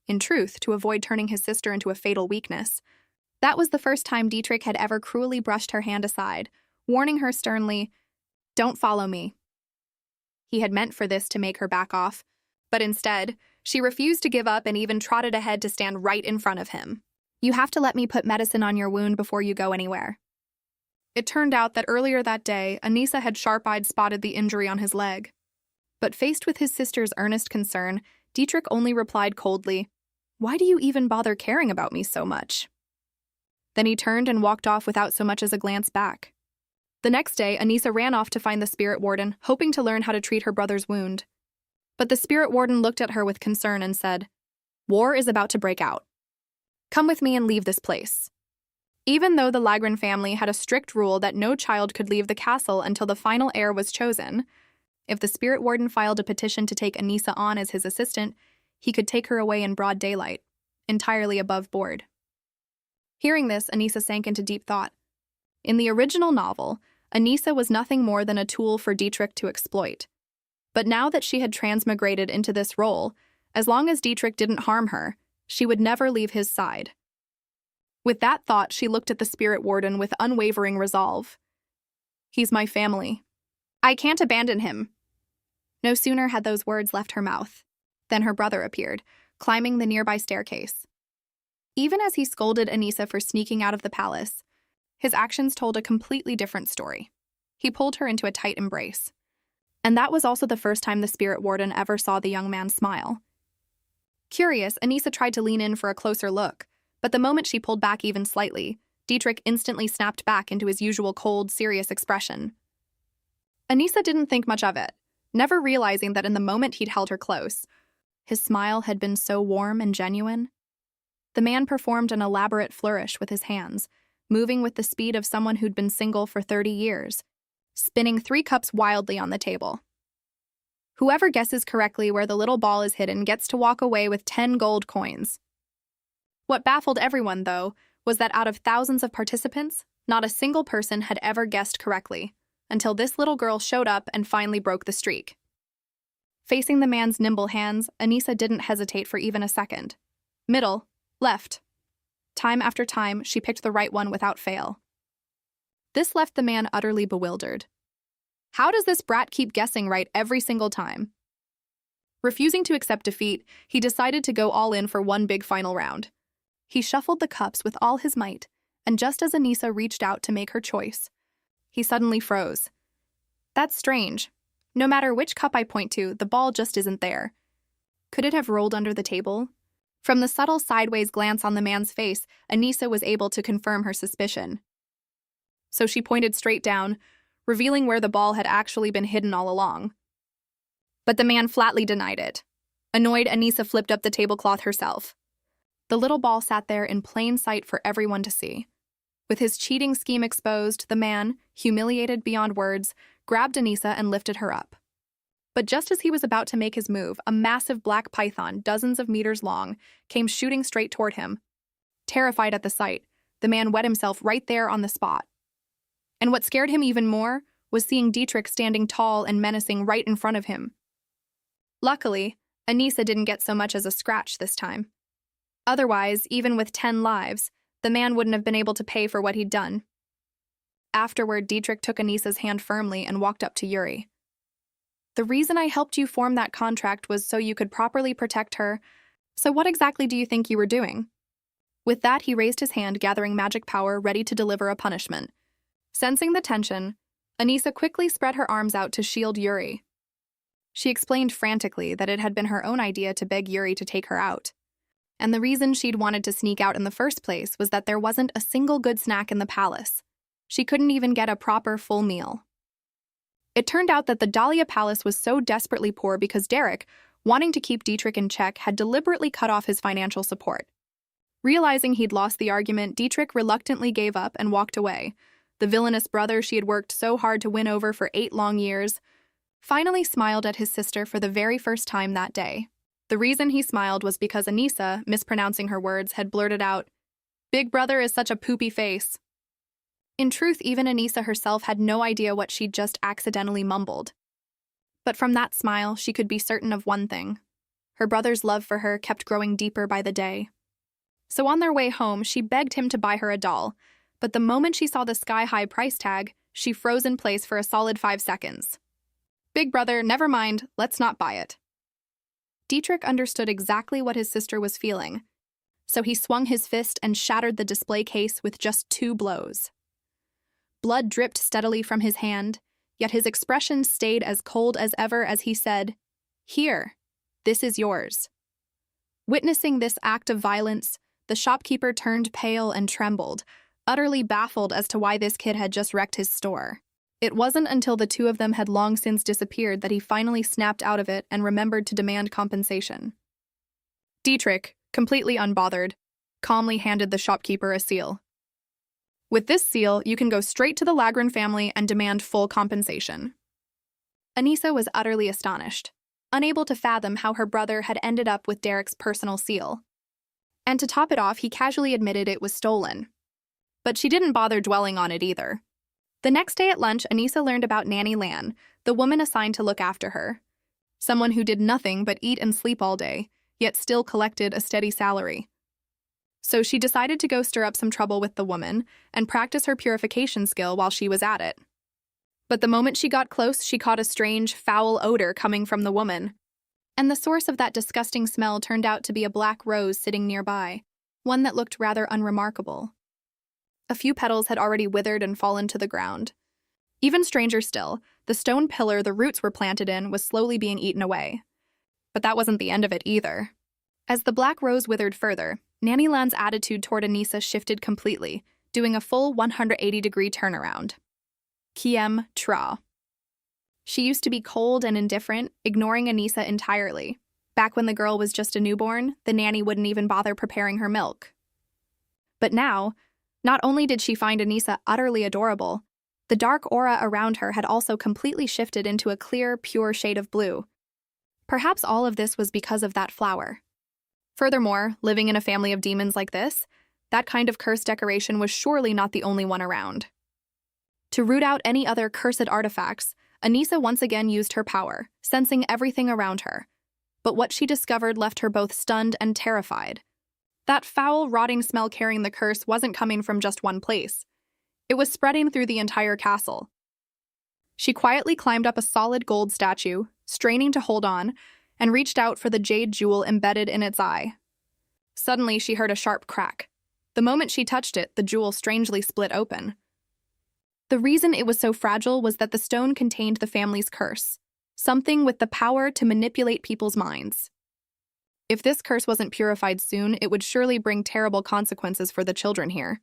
In truth, to avoid turning his sister into a fatal weakness. That was the first time Dietrich had ever cruelly brushed her hand aside, warning her sternly, "Don't follow me." He had meant for this to make her back off, but instead, she refused to give up and even trotted ahead to stand right in front of him. "You have to let me put medicine on your wound before you go anywhere." It turned out that earlier that day, Anissa had sharp-eyed spotted the injury on his leg. But faced with his sister's earnest concern, Dietrich only replied coldly, "Why do you even bother caring about me so much?" Then he turned and walked off without so much as a glance back. The next day, Anissa ran off to find the spirit warden, hoping to learn how to treat her brother's wound. But the spirit warden looked at her with concern and said, "War is about to break out. Come with me and leave this place." Even though the Lagran family had a strict rule that no child could leave the castle until the final heir was chosen, if the spirit warden filed a petition to take Anissa on as his assistant, he could take her away in broad daylight, entirely above board. Hearing this, Anissa sank into deep thought. In the original novel, Anissa was nothing more than a tool for Dietrich to exploit. But now that she had transmigrated into this role, as long as Dietrich didn't harm her, she would never leave his side. With that thought, she looked at the spirit warden with unwavering resolve. "He's my family. I can't abandon him." No sooner had those words left her mouth than her brother appeared, climbing the nearby staircase. Even as he scolded Anissa for sneaking out of the palace, his actions told a completely different story. He pulled her into a tight embrace. And that was also the first time the spirit warden ever saw the young man smile. Curious, Anissa tried to lean in for a closer look, but the moment she pulled back even slightly, Dietrich instantly snapped back into his usual cold, serious expression. Anissa didn't think much of it, never realizing that in the moment he'd held her close, his smile had been so warm and genuine. The man performed an elaborate flourish with his hands, moving with the speed of someone who'd been single for 30 years, spinning 3 cups wildly on the table. Whoever guesses correctly where the little ball is hidden gets to walk away with 10 gold coins. What baffled everyone, though, was that out of thousands of participants, not a single person had ever guessed correctly, until this little girl showed up and finally broke the streak. Facing the man's nimble hands, Anissa didn't hesitate for even a second. Middle, left. Time after time, she picked the right one without fail. This left the man utterly bewildered. How does this brat keep guessing right every single time? Refusing to accept defeat, he decided to go all in for one big final round. He shuffled the cups with all his might, and just as Anissa reached out to make her choice, he suddenly froze. That's strange. No matter which cup I point to, the ball just isn't there. Could it have rolled under the table? From the subtle sideways glance on the man's face, Anissa was able to confirm her suspicion. So she pointed straight down, revealing where the ball had actually been hidden all along. But the man flatly denied it. Annoyed, Anissa flipped up the tablecloth herself. The little ball sat there in plain sight for everyone to see. With his cheating scheme exposed, the man, humiliated beyond words, grabbed Anissa and lifted her up. But just as he was about to make his move, a massive black python, dozens of meters long, came shooting straight toward him. Terrified at the sight, the man wet himself right there on the spot. And what scared him even more was seeing Dietrich standing tall and menacing right in front of him, Luckily, Anissa didn't get so much as a scratch this time. Otherwise, even with 10 lives, the man wouldn't have been able to pay for what he'd done. Afterward, Dietrich took Anissa's hand firmly and walked up to Yuri. The reason I helped you form that contract was so you could properly protect her. So what exactly do you think you were doing? With that, he raised his hand, gathering magic power, ready to deliver a punishment. Sensing the tension, Anissa quickly spread her arms out to shield Yuri. She explained frantically that it had been her own idea to beg Yuri to take her out. And the reason she'd wanted to sneak out in the first place was that there wasn't a single good snack in the palace. She couldn't even get a proper full meal. It turned out that the Dahlia Palace was so desperately poor because Dietrich, wanting to keep Dietrich in check, had deliberately cut off his financial support. Realizing he'd lost the argument, Dietrich reluctantly gave up and walked away. The villainous brother she had worked so hard to win over for 8 long years finally smiled at his sister for the very first time that day. The reason he smiled was because Anissa, mispronouncing her words, had blurted out, "Big brother is such a poopy face." In truth, even Anissa herself had no idea what she'd just accidentally mumbled. But from that smile, she could be certain of one thing. Her brother's love for her kept growing deeper by the day. So on their way home, she begged him to buy her a doll, but the moment she saw the sky-high price tag, she froze in place for a solid 5 seconds. "Big brother, never mind, let's not buy it." Dietrich understood exactly what his sister was feeling, so he swung his fist and shattered the display case with just 2 blows. Blood dripped steadily from his hand, yet his expression stayed as cold as ever as he said, "Here, this is yours." Witnessing this act of violence, the shopkeeper turned pale and trembled, utterly baffled as to why this kid had just wrecked his store. It wasn't until the 2 of them had long since disappeared that he finally snapped out of it and remembered to demand compensation. Dietrich, completely unbothered, calmly handed the shopkeeper a seal. "With this seal, you can go straight to the Lagran family and demand full compensation." Anissa was utterly astonished, unable to fathom how her brother had ended up with Dietrich's personal seal. And to top it off, he casually admitted it was stolen. But she didn't bother dwelling on it either. The next day at lunch, Anissa learned about Nanny Lan, the woman assigned to look after her. Someone who did nothing but eat and sleep all day, yet still collected a steady salary. So she decided to go stir up some trouble with the woman and practice her purification skill while she was at it. But the moment she got close, she caught a strange, foul odor coming from the woman. And the source of that disgusting smell turned out to be a black rose sitting nearby, one that looked rather unremarkable. A few petals had already withered and fallen to the ground. Even stranger still, the stone pillar the roots were planted in was slowly being eaten away. But that wasn't the end of it either. As the black rose withered further, Nanny Lan's attitude toward Anissa shifted completely, doing a full 180-degree turnaround. Kiem tra. She used to be cold and indifferent, ignoring Anissa entirely. Back when the girl was just a newborn, the nanny wouldn't even bother preparing her milk. But now, not only did she find Anissa utterly adorable, the dark aura around her had also completely shifted into a clear, pure shade of blue. Perhaps all of this was because of that flower. Furthermore, living in a family of demons like this, that kind of cursed decoration was surely not the only one around. To root out any other cursed artifacts, Anissa once again used her power, sensing everything around her. But what she discovered left her both stunned and terrified. That foul, rotting smell carrying the curse wasn't coming from just one place. It was spreading through the entire castle. She quietly climbed up a solid gold statue, straining to hold on, and reached out for the jade jewel embedded in its eye. Suddenly, she heard a sharp crack. The moment she touched it, the jewel strangely split open. The reason it was so fragile was that the stone contained the family's curse, something with the power to manipulate people's minds. If this curse wasn't purified soon, it would surely bring terrible consequences for the children here.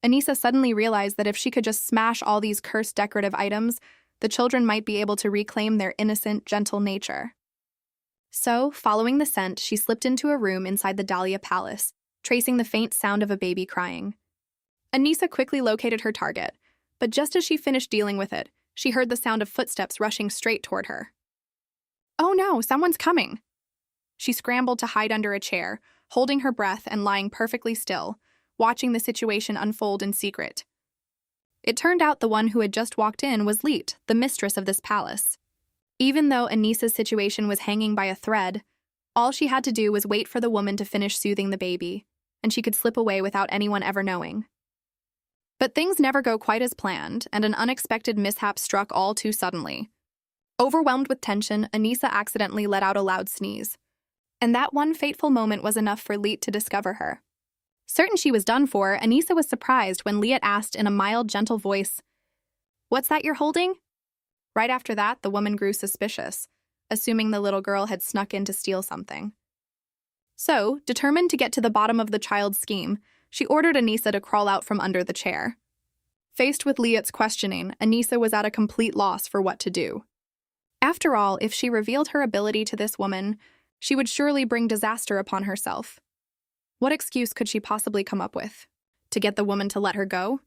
Anissa suddenly realized that if she could just smash all these cursed decorative items, the children might be able to reclaim their innocent, gentle nature. So, following the scent, she slipped into a room inside the Dahlia Palace, tracing the faint sound of a baby crying. Anissa quickly located her target, but just as she finished dealing with it, she heard the sound of footsteps rushing straight toward her. "Oh no, someone's coming!" She scrambled to hide under a chair, holding her breath and lying perfectly still, watching the situation unfold in secret. It turned out the one who had just walked in was Leet, the mistress of this palace. Even though Anissa's situation was hanging by a thread, all she had to do was wait for the woman to finish soothing the baby, and she could slip away without anyone ever knowing. But things never go quite as planned, and an unexpected mishap struck all too suddenly. Overwhelmed with tension, Anissa accidentally let out a loud sneeze. And that one fateful moment was enough for Liet to discover her. Certain she was done for, Anissa was surprised when Liet asked in a mild, gentle voice, "What's that you're holding?" Right after that, the woman grew suspicious, assuming the little girl had snuck in to steal something. So, determined to get to the bottom of the child's scheme, she ordered Anissa to crawl out from under the chair. Faced with Liet's questioning, Anissa was at a complete loss for what to do. After all, if she revealed her ability to this woman, she would surely bring disaster upon herself. What excuse could she possibly come up with? To get the woman to let her go?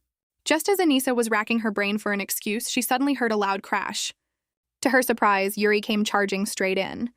Just as Anissa was racking her brain for an excuse, she suddenly heard a loud crash. To her surprise, Yuri came charging straight in.